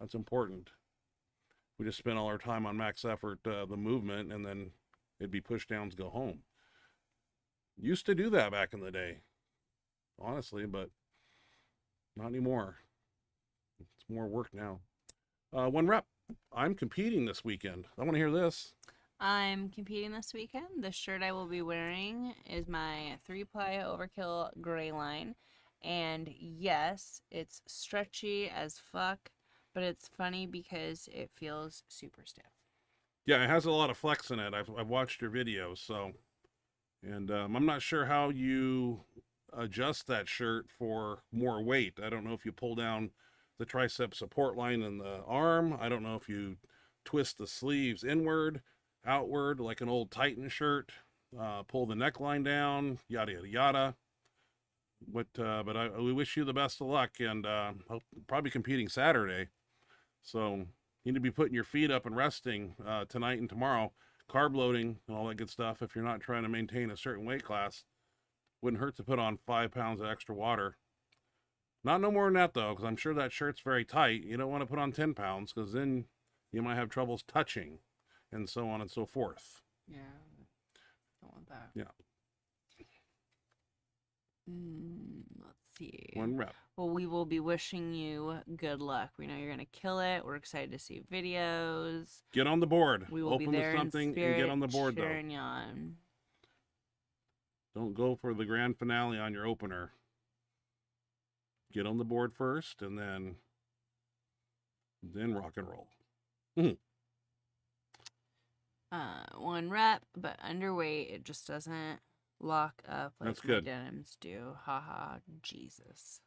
that's important. We just spend all our time on max effort, the movement, and then it'd be push downs, go home. Used to do that back in the day, honestly, but not anymore. It's more work now. One rep. I'm competing this weekend. I want to hear this. I'm competing this weekend. The shirt I will be wearing is my 3-ply Overkill gray line. And yes, it's stretchy as fuck, but it's funny because it feels super stiff. Yeah, it has a lot of flex in it. I've watched your videos, so And I'm not sure how you adjust that shirt for more weight. I don't know if you pull down the tricep support line in the arm. I don't know if you twist the sleeves inward, outward, like an old Titan shirt, pull the neckline down, yada, yada, yada. But we wish you the best of luck, and probably competing Saturday. So you need to be putting your feet up and resting tonight and tomorrow. Carb loading and all that good stuff. If you're not trying to maintain a certain weight class, wouldn't hurt to put on 5 pounds of extra water. Not no more than that, though, because I'm sure that shirt's very tight. You don't want to put on 10 pounds, because then you might have troubles touching, and so on and so forth. Yeah, don't want that. Yeah. Let's see. 1 rep. Well, we will be wishing you good luck. We know you're going to kill it. We're excited to see videos. Get on the board. We will Open be there with something in spirit, and get on the board, though. cheering you on. Don't go for the grand finale on your opener. Get on the board first, and then rock and roll. 1 rep, but underweight. It just doesn't lock up like That's good. my denims do. Haha, Jesus.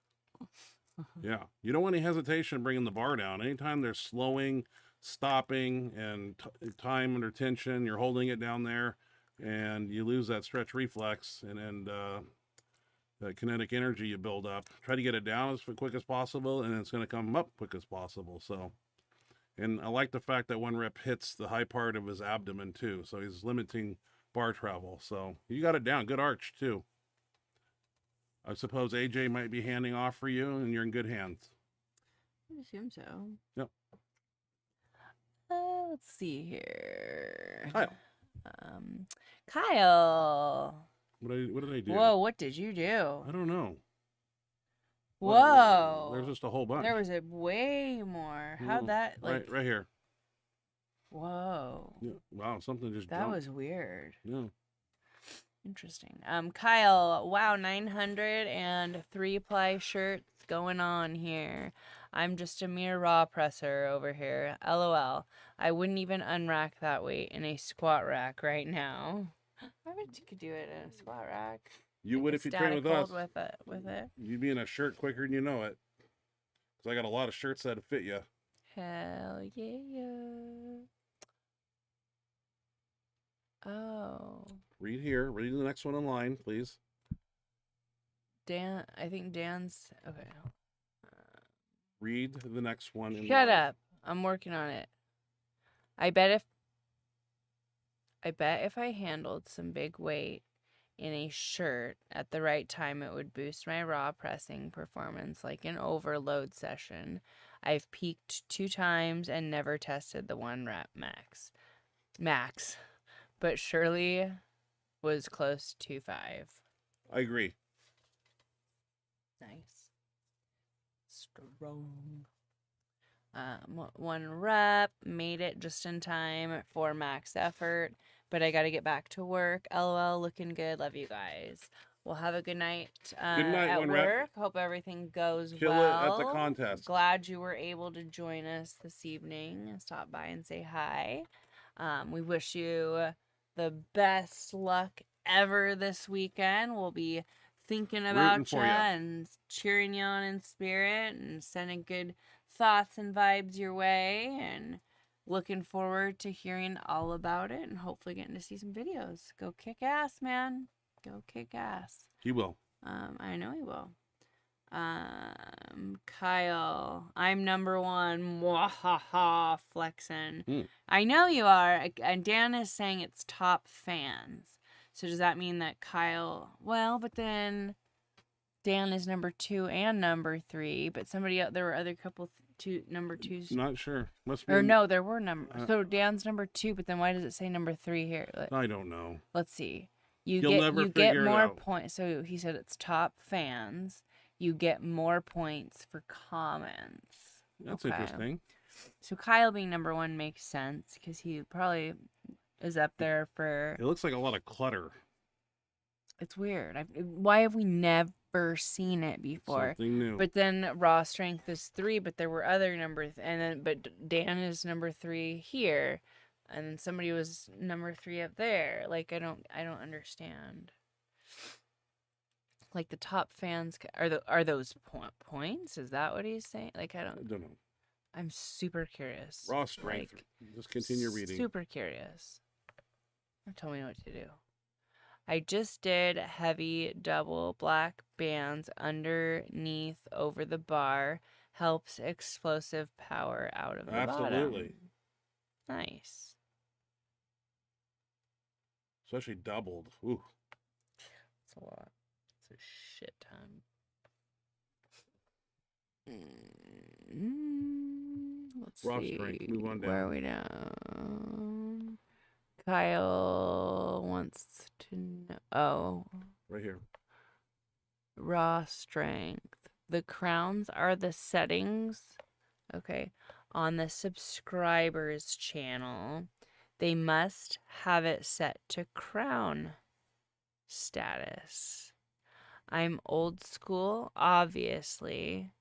Yeah. You don't want any hesitation bringing the bar down. Anytime there's slowing, stopping, and time under tension, you're holding it down there, and you lose that stretch reflex and the kinetic energy you build up. Try to get it down as quick as possible, and it's going to come up quick as possible. So, and I like the fact that 1 rep hits the high part of his abdomen too, so he's limiting bar travel. So you got it down. Good arch too. I suppose AJ might be handing off for you, and you're in good hands. I assume so. Yep. Let's see here. Kyle. Kyle. What did I do? Whoa, what did you do? I don't know. Whoa. There's just a whole bunch. There was a way more. How'd Oh, that, like... right here. Whoa. Yeah. Wow, something just That jumped. was weird. Yeah. Interesting. Kyle, wow, 903 ply shirts going on here. I'm just a mere raw presser over here. LOL. I wouldn't even unrack that weight in a squat rack right now. I bet you could do it in a squat rack. You would if you train Static with us. hold with it. You'd be in a shirt quicker than you know it. Because I got a lot of shirts that'd fit you. Hell yeah. Oh. Read here. Read the next one in line, please. Dan, I think Dan's... Okay. Read the next one in Shut line. up. I'm working on it. I bet if I handled some big weight in a shirt at the right time, it would boost my raw pressing performance like an overload session. I've peaked 2 times and never tested the 1 rep max. But Shirley was close to 5. I agree. Nice. Strong. 1 rep, made it just in time for max effort, but I got to get back to work. LOL, looking good. Love you guys. We'll have a good night, Good night, at 1 work. rep. Hope everything goes Kill well. it at the contest. Glad you were able to join us this evening and stop by and say hi. We wish you the best luck ever this weekend. We'll be thinking about you for ya. and cheering you on in spirit and sending good thoughts and vibes your way, and looking forward to hearing all about it and hopefully getting to see some videos. Go kick ass, man. Go kick ass. He will. I know he will. Kyle, I'm number 1. Mwahaha, flexing. I know you are. And Dan is saying it's top fans. So does that mean that Kyle? Well, but then Dan is number 2 and number 3. But somebody else, there were other couple number 2s. Not sure. Must be. Or no, there were so Dan's number 2. But then why does it say number 3 here? I don't know. Let's see. You You'll never get figure it more out. points. So he said it's top fans. You get more points for comments. That's Okay. interesting. So Kyle being number 1 makes sense because he probably is up there for. It looks like a lot of clutter. It's weird. Why have we never seen it before? Something new. But then raw strength is 3, but there were other numbers, but Dan is number 3 here. And then somebody was number 3 up there. Like, I don't understand. Like, the top fans are those points? Is that what he's saying? Like, I don't know. I'm super curious. Raw strength. Like, just continue reading. Super curious. Tell me what to do. I just did heavy double black bands underneath over the bar. Helps explosive power out of the Absolutely. bottom. Nice. Especially doubled. Ooh. It's a lot. It's a shit ton. Let's Raw see. strength. Move on down. Where are we now? Kyle wants to know. Oh. Right here. Raw strength. The crowns are the settings. Okay. On the subscribers channel. They must have it set to crown status. I'm old school, obviously.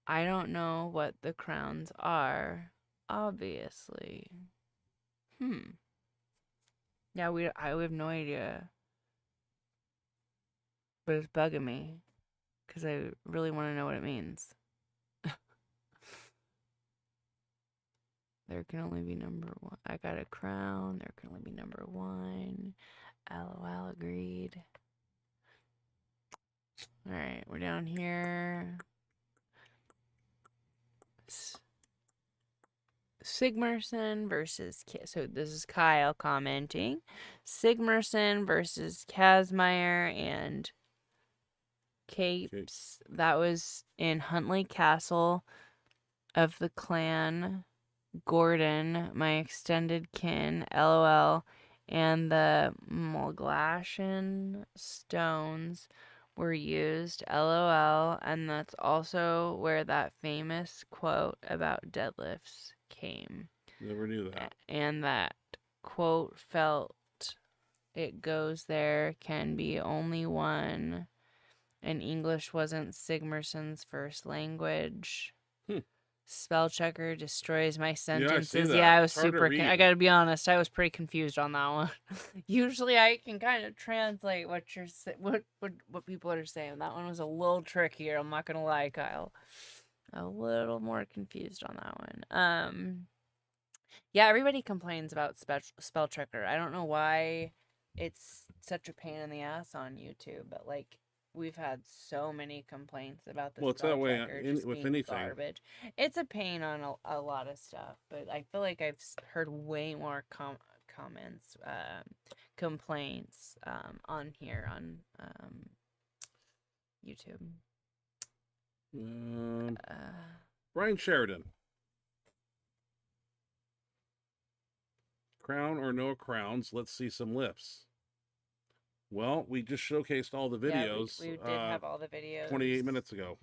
I don't know what the crowns are, obviously. Yeah, I have no idea. But it's bugging me. Because I really want to know what it means. There can only be number 1. I got a crown. There can only be number 1. LOL, agreed. Alright, we're down here. Sigmerson versus... So this is Kyle commenting. Sigmerson versus Kazmaier and Capes. That was in Huntley Castle of the Clan. Gordon, my extended kin, LOL, and the Mulglashan stones were used, LOL, and that's also where that famous quote about deadlifts came. Never knew that. And that quote felt it goes there, can be only one, and English wasn't Sigmerson's first language. Spell checker destroys my sentences. Yeah, I was super. I gotta be honest. I was pretty confused on that one. Usually, I can kind of translate what what people are saying. That one was a little trickier. I'm not gonna lie, Kyle. A little more confused on that one. Yeah, everybody complains about spell checker. I don't know why it's such a pain in the ass on YouTube, but like. We've had so many complaints about the well, it's that way with anything. Garbage. It's a pain on a lot of stuff, but I feel like I've heard way more comments, complaints on here on YouTube. Brian Sheridan. Crown or no crowns? Let's see some lifts. Well, we just showcased all the videos. Yeah, we did have all the videos 28 minutes ago.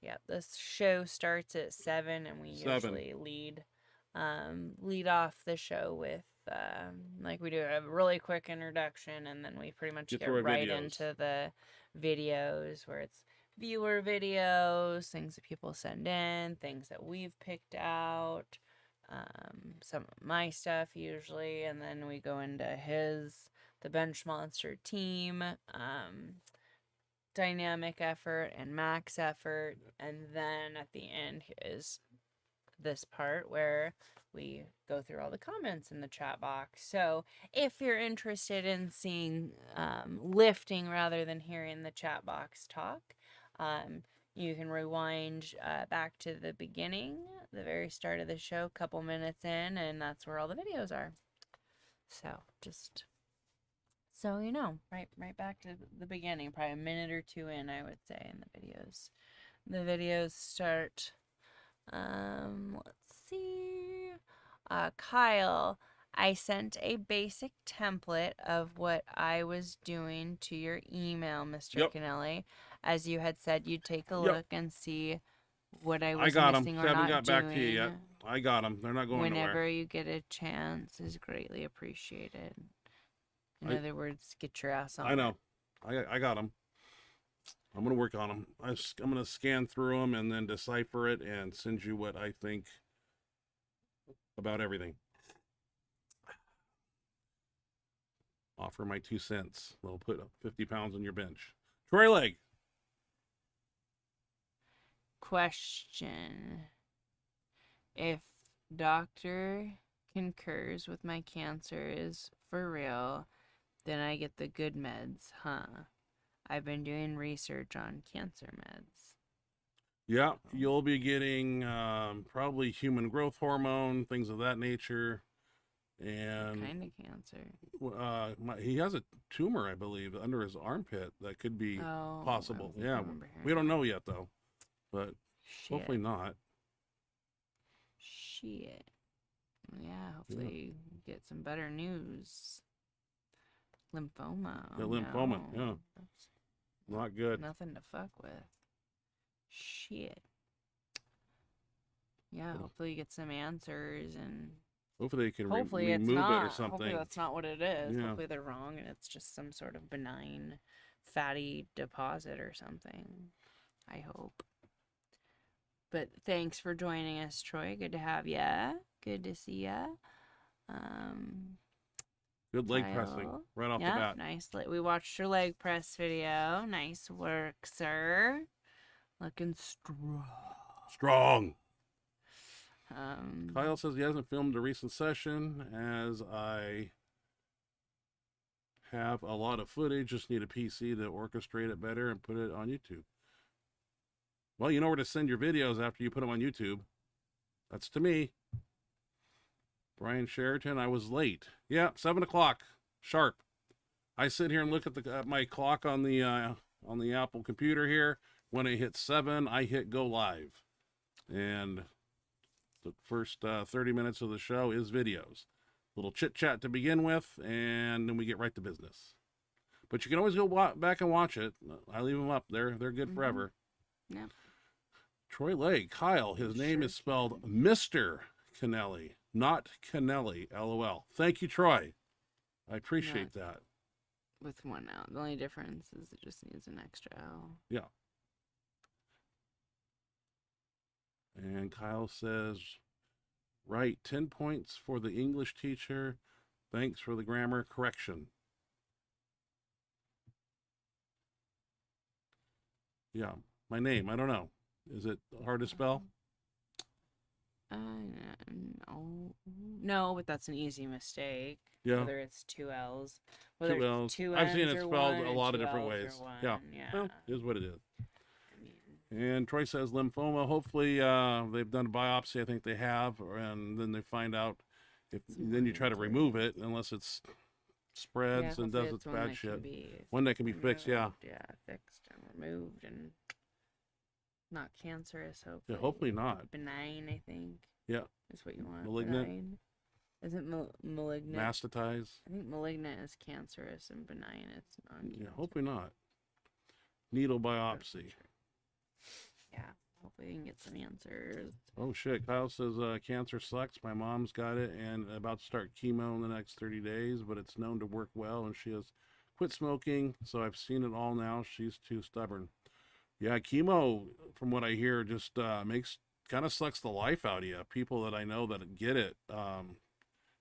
Yeah, this show starts at 7, and we usually lead off the show with like we do a really quick introduction, and then we pretty much get right into the videos where it's viewer videos, things that people send in, things that we've picked out, some of my stuff usually, and then we go into the Benchmonster team, dynamic effort and max effort, and then at the end is this part where we go through all the comments in the chat box. So if you're interested in seeing lifting rather than hearing the chat box talk, you can rewind back to the beginning, the very start of the show, a couple minutes in, and that's where all the videos are. So just so you know, right back to the beginning, probably a minute or 2 in, I would say, in the videos. The videos start, let's see, Kyle, I sent a basic template of what I was doing to your email, Mr. Kennelly. As you had said, you'd take a look and see what I was missing or not doing. I haven't got back to you yet. I got them. They're not going nowhere. Whenever you get a chance is greatly appreciated. In other words, get your ass on. I know. I got them. I'm going to work on them. I'm going to scan through them and then decipher it and send you what I think about everything. Offer my 2 cents. They'll put 50 pounds on your bench. Troy Leg. Question. If doctor concurs with my cancer is for real, then I get the good meds, huh? I've been doing research on cancer meds. Yeah, you'll be getting probably human growth hormone, things of that nature. And What kind of cancer? he has a tumor, I believe, under his armpit that could be Oh, possible. I Yeah, remember hearing we don't that. know yet though, but Shit. hopefully not. Shit. Yeah, hopefully get some better news. Lymphoma. The Oh, lymphoma, no. yeah. That's Not good. nothing to fuck with. Shit. Yeah, Well, hopefully get some answers and hopefully they can hopefully it's remove not. it or something. Hopefully that's not what it is. Yeah. Hopefully they're wrong and it's just some sort of benign fatty deposit or something. I hope. But thanks for joining us, Troy. Good to have ya. Good to see ya. Good leg pressing Kyle. right off the Yeah, bat. nice. We watched your leg press video. Nice work, sir. Looking strong. Strong. Um, Kyle says he hasn't filmed a recent session as I have a lot of footage. Just need a PC to orchestrate it better and put it on YouTube. Well, you know where to send your videos after you put them on YouTube. That's to me. Brian Sheraton, I was late. Yeah, 7 o'clock sharp. I sit here and look at my clock on the Apple computer here. When it hits 7, I hit go live, and the first 30 minutes of the show is videos. Little chit chat to begin with, and then we get right to business. But you can always go back and watch it. I leave them up. They're good forever. Yeah. Troy Leg, Kyle. His name is spelled Mr. Kennelly, not Kennelly. LOL. Thank you, Troy. I appreciate that. With one L. The only difference is it just needs an extra L. Yeah. And Kyle says, right, 10 points for the English teacher. Thanks for the grammar correction. Yeah, my name, I don't know. Is it hard to spell? No, but that's an easy mistake. Yeah. Whether it's 2 L's. Whether 2 L's. it's 2 I've seen N's it or spelled one, a or lot of 2 different L's or ways. one. Yeah. Yeah. Well, it is what it is. I mean, And Troy says lymphoma. Hopefully they've done a biopsy. I think they have. And then they find out if then you try to remove it unless it's spreads and does its bad shit. One that can be fixed, yeah. Yeah, fixed and removed and not cancerous, hopefully. Yeah, hopefully not. Benign, I think. Yeah. Is what you want. Malignant? Benign. Isn't malignant? Mastitize. I think malignant is cancerous and benign it's non-cancerous. Yeah, hopefully not. Needle biopsy. Yeah, hopefully you can get some answers. Oh shit, Kyle says cancer sucks. My mom's got it and about to start chemo in the next 30 days, but it's known to work well and she has quit smoking, so I've seen it all now. She's too stubborn. Yeah, chemo, from what I hear, just kind of sucks the life out of you. People that I know that get it,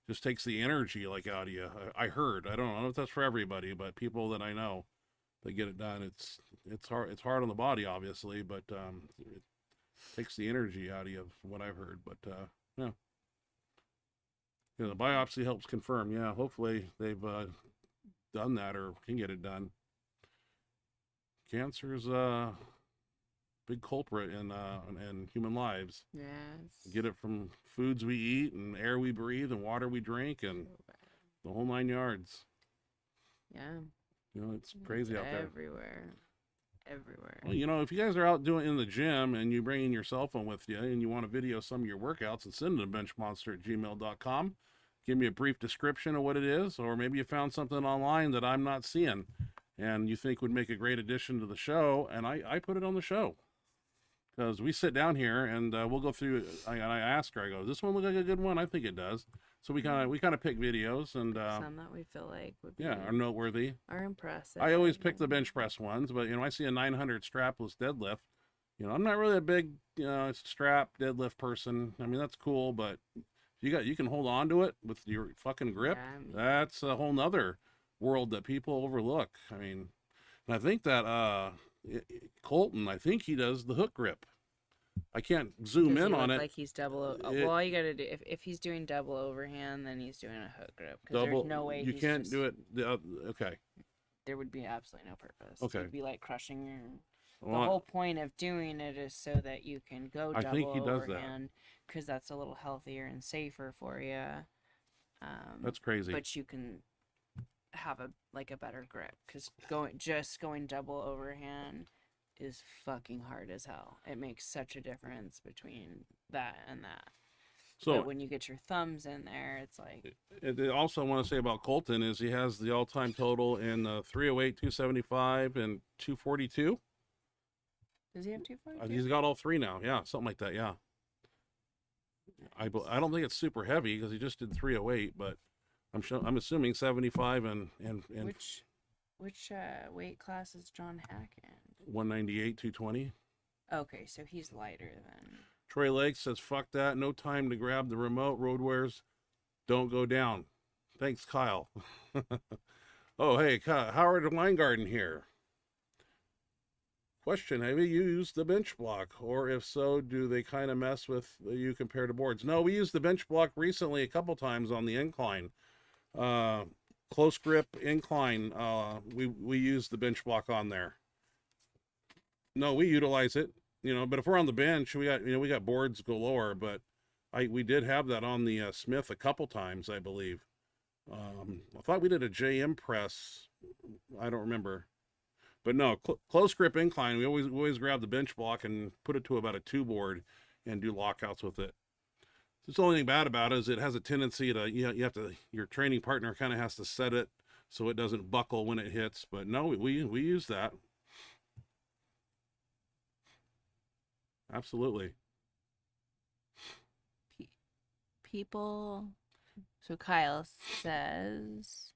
just takes the energy like out of you. I heard. I don't know if that's for everybody, but people that I know that get it done, it's hard. It's hard on the body, obviously, but it takes the energy out of you, from what I've heard. But yeah, the biopsy helps confirm. Yeah, hopefully they've done that or can get it done. Cancer's big culprit in human lives. Yes. Get it from foods we eat and air we breathe and water we drink and the whole 9 yards. Yeah. It's crazy out there. Everywhere. Well, if you guys are out doing in the gym and you bring in your cell phone with you and you want to video some of your workouts and send it to benchmonster@gmail.com, give me a brief description of what it is, or maybe you found something online that I'm not seeing and you think would make a great addition to the show, and I put it on the show. Because we sit down here and we'll go through. I ask her. I go, "Does this one look like a good one?" I think it does. So we kind of pick videos and some that we feel like would be are noteworthy. are impressive. I always pick the bench press ones, but I see a 900 strapless deadlift. I'm not really a big strap deadlift person. I mean, that's cool, but you can hold on to it with your fucking grip. Yeah, I mean, That's a whole nother world that people overlook. I mean, and I think that Colton, I think he does the hook grip. I can't zoom Does he in on look it. like he's double? It Well, all you gotta do if he's doing double overhand, then he's doing a hook grip because double. there's no way You he's can't just, do it. Okay. there would be absolutely no purpose. Okay. You'd be like crushing your. The Well, whole point of doing it is so that you can go I think double he does that. overhand because that's a little healthier and safer for you. That's crazy. But you can have a better grip because going double overhand is fucking hard as hell. It makes such a difference between that and that. So but when you get your thumbs in there, it's like. Also, I want to say about Colton is he has the all-time total in 308, 275, and 242. Does he have 242? He's got all three now. Yeah, something like that. Yeah. I don't think it's super heavy because he just did 308, but I'm assuming 75 and Which weight class is John Hack in? 198, 220. Okay, so he's lighter than. Troy Lake says, "Fuck that! No time to grab the remote. Road wears don't go down." Thanks, Kyle. Oh, hey, Howard Weingarten here. Question: have you used the bench block, or if so, do they kind of mess with you compared to boards? No, we used the bench block recently a couple times on the incline. Close grip incline. We use the bench block on there. No, we utilize it, but if we're on the bench, we got boards galore, but we did have that on the Smith a couple times, I believe. I thought we did a JM press. I don't remember. But no, close grip incline, we always grab the bench block and put it to about a 2 board and do lockouts with it. The only thing bad about it is it has a tendency to, your training partner kind of has to set it so it doesn't buckle when it hits. But no, we use that. Absolutely. People. So Kyle says,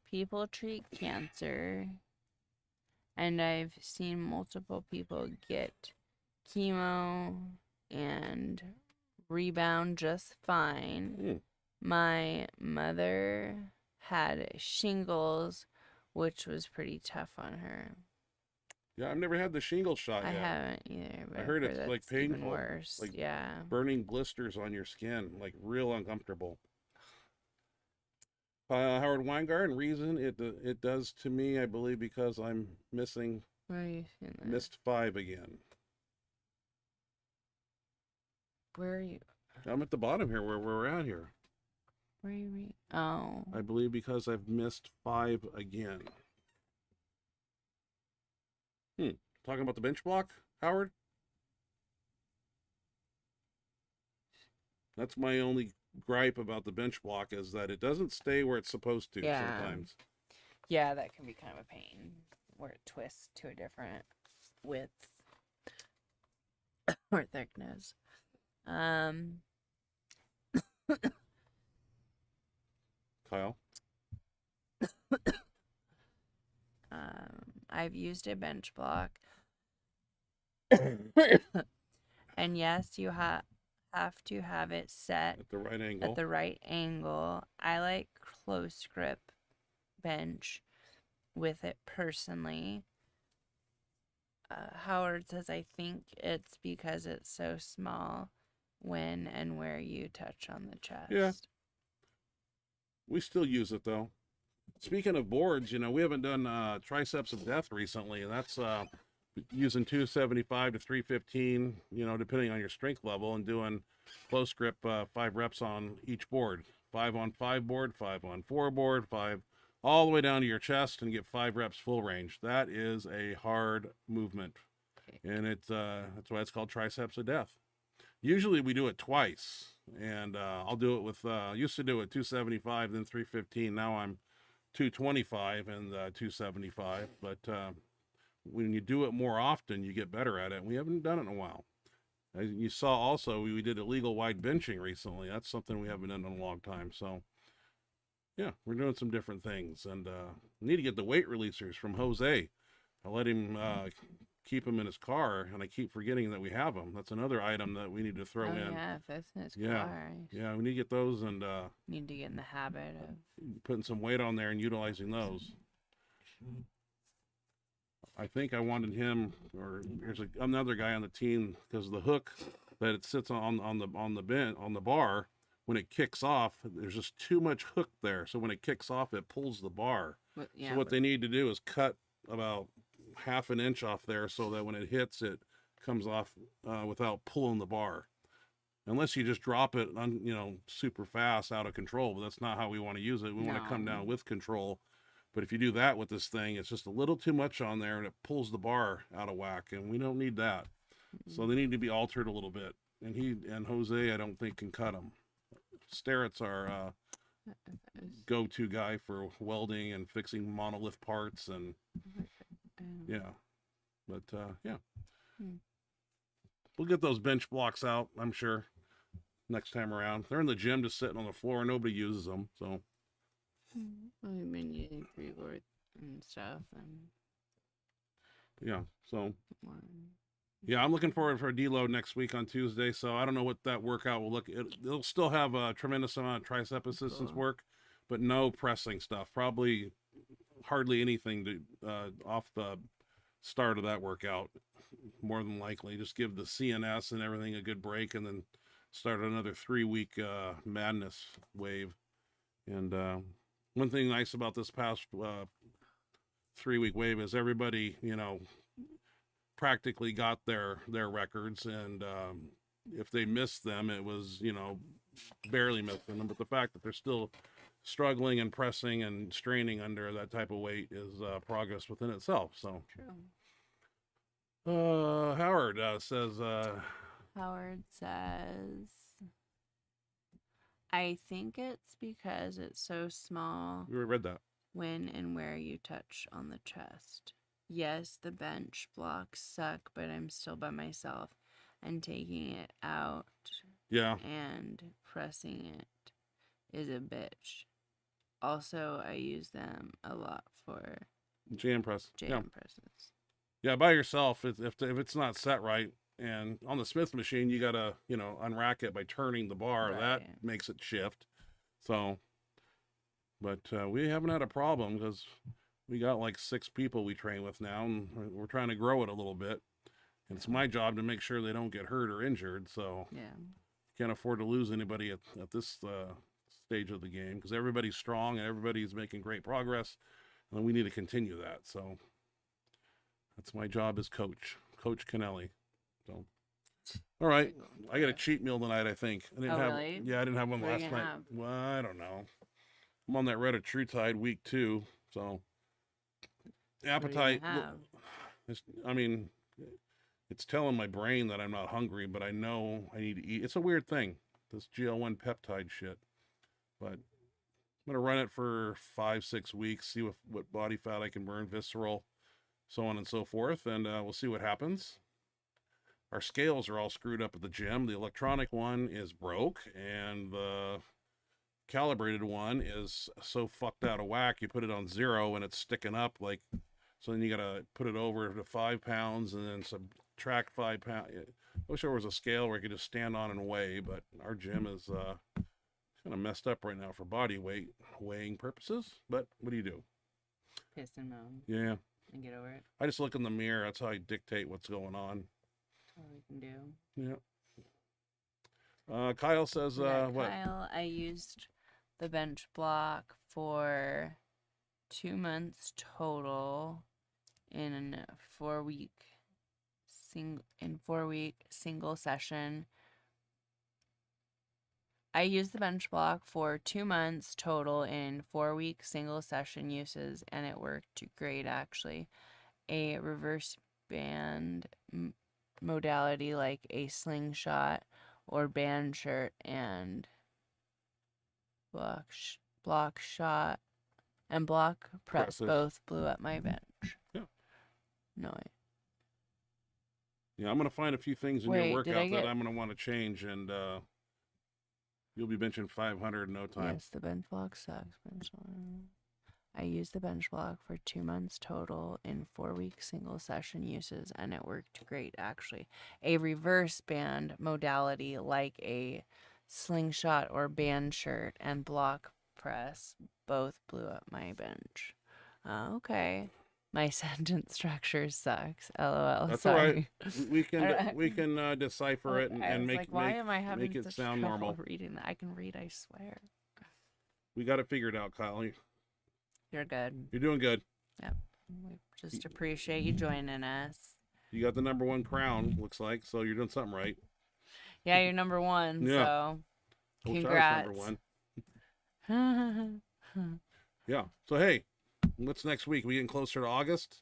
people treat cancer, and I've seen multiple people get chemo and rebound just fine. My mother had shingles, which was pretty tough on her. Yeah, I've never had the shingle shot yet. I haven't either. But I heard it's like painful, even worse. like yeah, burning blisters on your skin, like real uncomfortable. Howard Weingarten, reason it does to me, I believe, because I'm missing. Where are you seeing that? Missed 5 again. Where are you? I'm at the bottom here, where we're at here. Where are you? Oh. I believe because I've missed 5 again. Talking about the bench block, Howard? That's my only gripe about the bench block, is that it doesn't stay where it's supposed to sometimes. Yeah, that can be kind of a pain where it twists to a different width or thickness. Kyle? I've used a bench block. And yes, you have to have it set At the right angle. At the right angle. I like close grip bench with it personally. Howard says, I think it's because it's so small when and where you touch on the chest. Yeah. We still use it, though. Speaking of boards, we haven't done triceps of death recently, and that's using 275 to 315, depending on your strength level, and doing close grip 5 reps on each board. 5 on 5 board, 5 on 4 board, 5 all the way down to your chest, and get 5 reps full range. That is a hard movement, and that's why it's called triceps of death. Usually we do it twice, and I'll do it with, used to do it 275, then 315. Now I'm 225 and 275, but when you do it more often, you get better at it. We haven't done it in a while. As you saw also, we did illegal wide benching recently. That's something we haven't done in a long time. So yeah, we're doing some different things, and need to get the weight releasers from Jose. I let him keep them in his car, and I keep forgetting that we have them. That's another item that we need to throw Oh, in. yeah, if that's in his Yeah. car. Yeah, we need to get those and Need to get in the habit of putting some weight on there and utilizing those. I think I wanted him, or there's another guy on the team, because the hook that it sits on the bar, when it kicks off, there's just too much hook there. So when it kicks off, it pulls the bar. yeah, So what they need to do is cut about half an inch off there, so that when it hits, it comes off without pulling the bar. Unless you just drop it on, super fast out of control, but that's not how we want to use it. We want to come down with control. But if you do that with this thing, it's just a little too much on there, and it pulls the bar out of whack, and we don't need that. So they need to be altered a little bit. And Jose, I don't think, can cut them. Starrett's our go-to guy for welding and fixing monolith parts, and yeah. But yeah, we'll get those bench blocks out, I'm sure, next time around. They're in the gym just sitting on the floor. Nobody uses them, so. We've been using freeboard and stuff, and yeah, so yeah, I'm looking forward for a deload next week on Tuesday. So I don't know what that workout will look. It'll still have a tremendous amount of tricep assistance work, but no pressing stuff. Probably hardly anything to off the start of that workout. More than likely, just give the CNS and everything a good break, and then start another 3-week madness wave. And one thing nice about this past 3-week wave is everybody, practically got their records, and if they missed them, it was, barely missing them. But the fact that they're still struggling and pressing and straining under that type of weight is progress within itself. So true. Howard says I think it's because it's so small we read that. when and where you touch on the chest. Yes, the bench blocks suck, but I'm still by myself, and taking it out and pressing it is a bitch. Also, I use them a lot for jam presses. Yeah, by yourself, if it's not set right, and on the Smith machine, you gotta unrack it by turning the bar. Right. That makes it shift. So, but we haven't had a problem because we got like 6 people we train with now, and we're trying to grow it a little bit. And it's my job to make sure they don't get hurt or injured. So can't afford to lose anybody at this stage of the game, because everybody's strong and everybody's making great progress, and we need to continue that. So that's my job as Coach Kennelly. So, all right, I got a cheat meal tonight. I think I didn't have. Really? Yeah, I didn't have one last night. Well, I don't know. I'm on that Red True Tide week 2, so appetite. It's telling my brain that I'm not hungry, but I know I need to eat. It's a weird thing, this GL1 peptide shit. But I'm gonna run it for 5-6 weeks, see what body fat I can burn, visceral, so on and so forth, and we'll see what happens. Our scales are all screwed up at the gym. The electronic one is broke, and the calibrated one is so fucked out of whack. You put it on 0 and it's sticking up, like, so then you gotta put it over to 5 pounds and then subtract 5 pounds. I wish there was a scale where you could just stand on and weigh, but our gym is kind of messed up right now for body weight weighing purposes. But what do you do? Piss and moan. Yeah. And get over it. I just look in the mirror. That's how I dictate what's going on. All we can do. Yeah. Kyle says, what? Kyle, I used the bench block for 2 months total in 4-week single session. I used the bench block for 2 months total in 4-week single session uses, and it worked great, actually. A reverse band modality like a slingshot or band shirt and block shot and block press both blew up my bench. Yeah. No. Yeah, I'm going to find a few things in your workout that I'm going to want to change, and you'll be benching 500 in no time. Yes, the bench block sucks. I used the bench block for 2 months total in 4-week single session uses, and it worked great, actually. A reverse band modality like a slingshot or band shirt and block press both blew up my bench. Okay. My sentence structure sucks. LOL. That's all right. Sorry. We can decipher it I and was like, why am I make having it such sound trouble normal. reading that? I can read, I swear. We got it figured out, Kyle. You're good. You're doing good. Yep. We just appreciate you joining us. You got the #1 crown, looks like, so you're doing something right. Yeah, you're #1, Yeah. so I wish I was congrats. #1. Yeah. So hey, what's next week? We getting closer to August?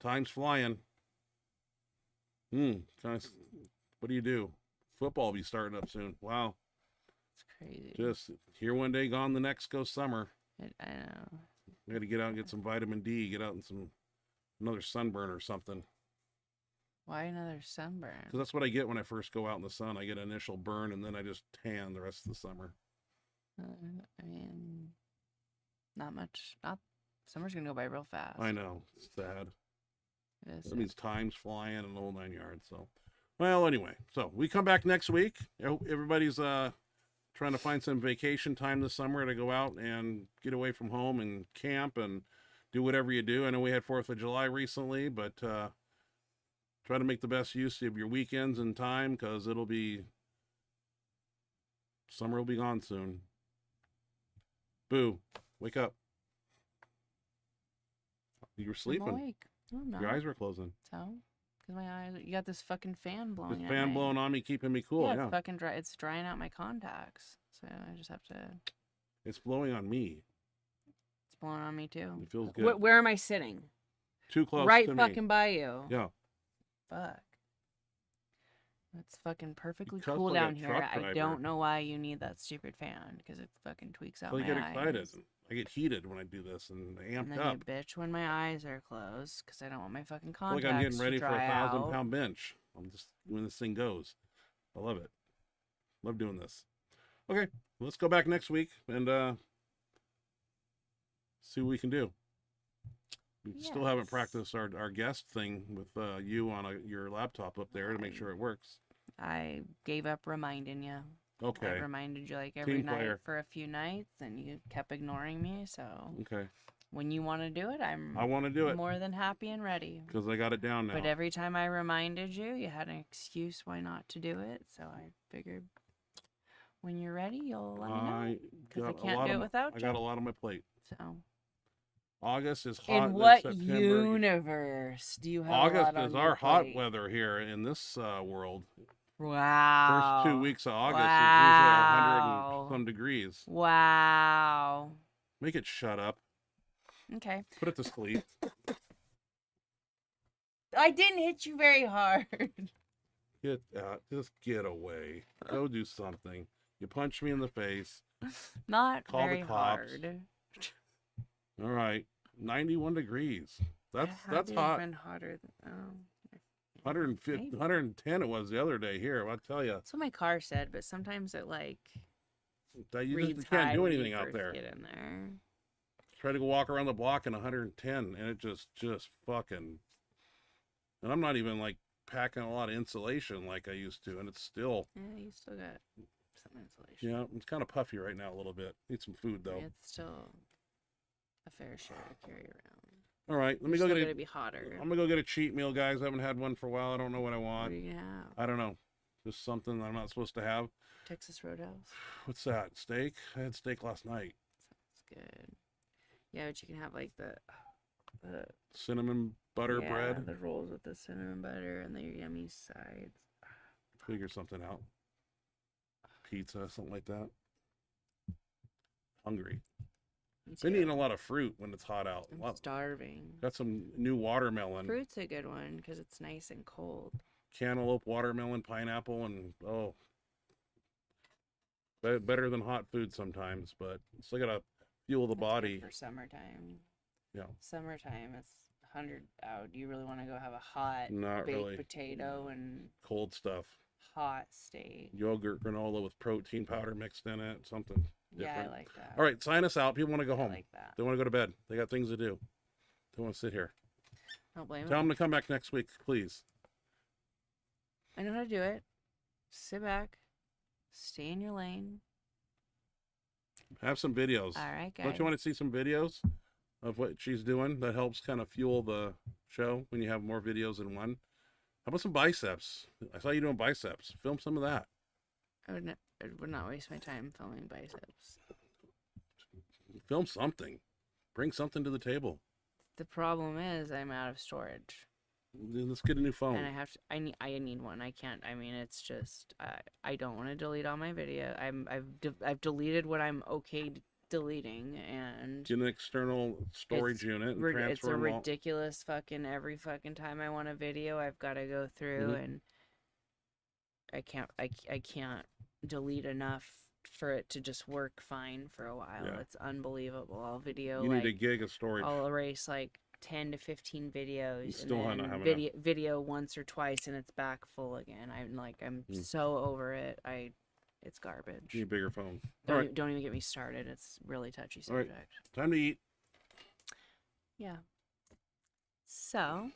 Time's flying. What do you do? Football will be starting up soon. Wow. It's crazy. Just here one day, gone the next. Go summer. I know. We got to get out and get some vitamin D. Get out and another sunburn or something. Why another sunburn? Because that's what I get when I first go out in the sun. I get an initial burn and then I just tan the rest of the summer. I mean, not much. Summer's gonna go by real fast. I know. It's sad. It is. That means time's flying and the whole 9 yards. So, well, anyway. So we come back next week. Everybody's trying to find some vacation time this summer to go out and get away from home and camp and do whatever you do. I know we had 4th of July recently, but try to make the best use of your weekends and time, because summer will be gone soon. Boo, wake up. You were I'm sleeping. awake. No, I'm not. Your eyes were closing. So, because my eyes, you got this fucking fan blowing. This at fan me. blowing on me, keeping me cool. Yeah, It's fucking dry. It's drying out my contacts. So I just have to. it's blowing on me. It's blowing on me too. It feels good. Where am I sitting? Too close Right to fucking me. by you. Yeah. Fuck. It's fucking perfectly cuss cool like a down here. truck I driver. don't know why you need that stupid fan, because it fucking tweaks out So I my get eyes. excited. I get heated when I do this and And amped then up. you bitch when my eyes are closed, because I don't want my fucking I feel contacts like I'm getting ready to for a dry 1,000-pound bench. I'm just when this thing goes. I love it. Love doing this. Okay, let's go back next week and see what we can do. We still haven't Yes. practiced our guest thing with you on your laptop up there to make sure it works. I gave up reminding you. I Okay. reminded you like every Team night player. for a few nights, and you kept ignoring me. So Okay. when you want to do it, I want to do it more than happy and ready. because I got it down now. But every time I reminded you, you had an excuse why not to do it. So I figured when you're ready, you'll let me know. Because I got a can't lot do of it without I you. got a lot on my plate. So August is hot. in then what September. universe do you have a August lot on is your our hot plate? weather here in this world. Wow. First 2 weeks of August is Wow. usually 100 and some degrees. Wow. Make it shut up. Okay. Put it to sleep. I didn't hit you very hard. Get out. Just get away. Go do something. You punched me in the face. Not Call the very cops. hard. All right. 91 degrees. That's It's hot. been hotter than, 150, maybe. 110 it was the other day here. I'll tell you. That's what my car said, but sometimes it like You reads just can't high do when you anything out first there. Get in there. Try to go walk around the block in 110 and it just fucking, and I'm not even like packing a lot of insulation like I used to, and it's still, Yeah, you still got some insulation. yeah, it's kind of puffy right now a little bit. Need some food though. It's still a fair share to carry around. All right, let me It's go still get gonna a, be hotter. I'm gonna go get a cheat meal, guys. I haven't had one for a while. I don't know what I What want. are you gonna have? I don't know. Just something I'm not supposed to have. Texas Roadhouse. What's that? Steak? I had steak last night. Sounds good. Yeah, but you can have like the Cinnamon butter yeah, bread. the rolls with the cinnamon butter and the yummy sides. Figure something out. Pizza, something like that. Hungry. Me Been too. eating a lot of fruit when it's hot out. I'm starving. Got some new watermelon. Fruit's a good one because it's nice and cold. Cantaloupe, watermelon, pineapple, and oh, better than hot food sometimes, but still gotta fuel the That's good body. for summertime. Yeah. Summertime, it's 100 out. Do you really want to go have a hot Not baked really. potato and Cold stuff. hot steak? Yogurt, granola with protein powder mixed in it, something. Yeah, I different. like that. All right, sign us out. People want to go I home. like that. They want to go to bed. They got things to do. They want to sit here. Don't blame Tell them. them to come back next week, please. I know how to do it. Sit back. Stay in your lane. Have some videos. All right, guys. Don't you want to see some videos of what she's doing? That helps kind of fuel the show when you have more videos in one. How about some biceps? I saw you doing biceps. Film some of that. I would not waste my time filming biceps. Film something. Bring something to the table. The problem is I'm out of storage. Then let's get a new phone. And I need one. I can't. I mean, it's just I don't want to delete all my video. I've deleted what I'm okay deleting, and Get an external storage unit and transfer it's a them all. ridiculous fucking every fucking time I want a video, I've got to go through and I can't delete enough for it to just work fine for a while. Yeah. It's unbelievable. I'll video You like need a gig of storage. I'll erase like 10 to 15 videos You still and not then have video once or twice and it's back full again. I'm so over it. It's garbage. You need a bigger phone. Don't even get me started. It's really touchy All right. subject. Time to eat. Yeah. So,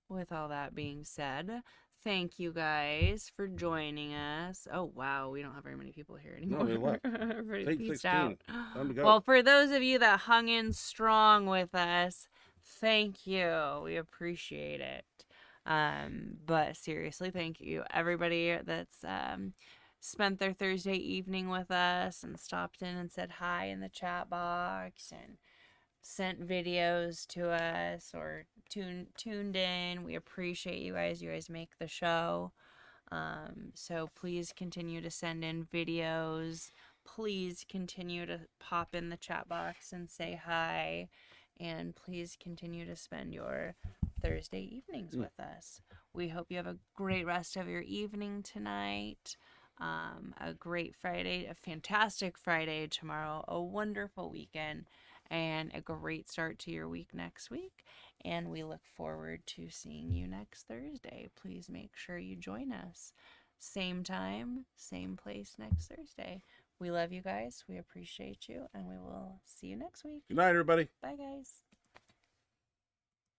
with all that being said, thank you guys for joining us. Oh, wow. We don't have very many people here anymore. No, they left. Everybody Take peaced 16. out. Time to go. Well, for those of you that hung in strong with us, thank you. We appreciate it. But seriously, thank you. Everybody that's spent their Thursday evening with us and stopped in and said hi in the chat box and sent videos to us or tuned in. We appreciate you guys. You guys make the show. So please continue to send in videos. Please continue to pop in the chat box and say hi. And please continue to spend your Thursday evenings with us. We hope you have a great rest of your evening tonight. A great Friday, a fantastic Friday tomorrow, a wonderful weekend, and a great start to your week next week. And we look forward to seeing you next Thursday. Please make sure you join us. Same time, same place next Thursday. We love you guys. We appreciate you. And we will see you next week. Good night, everybody. Bye, guys.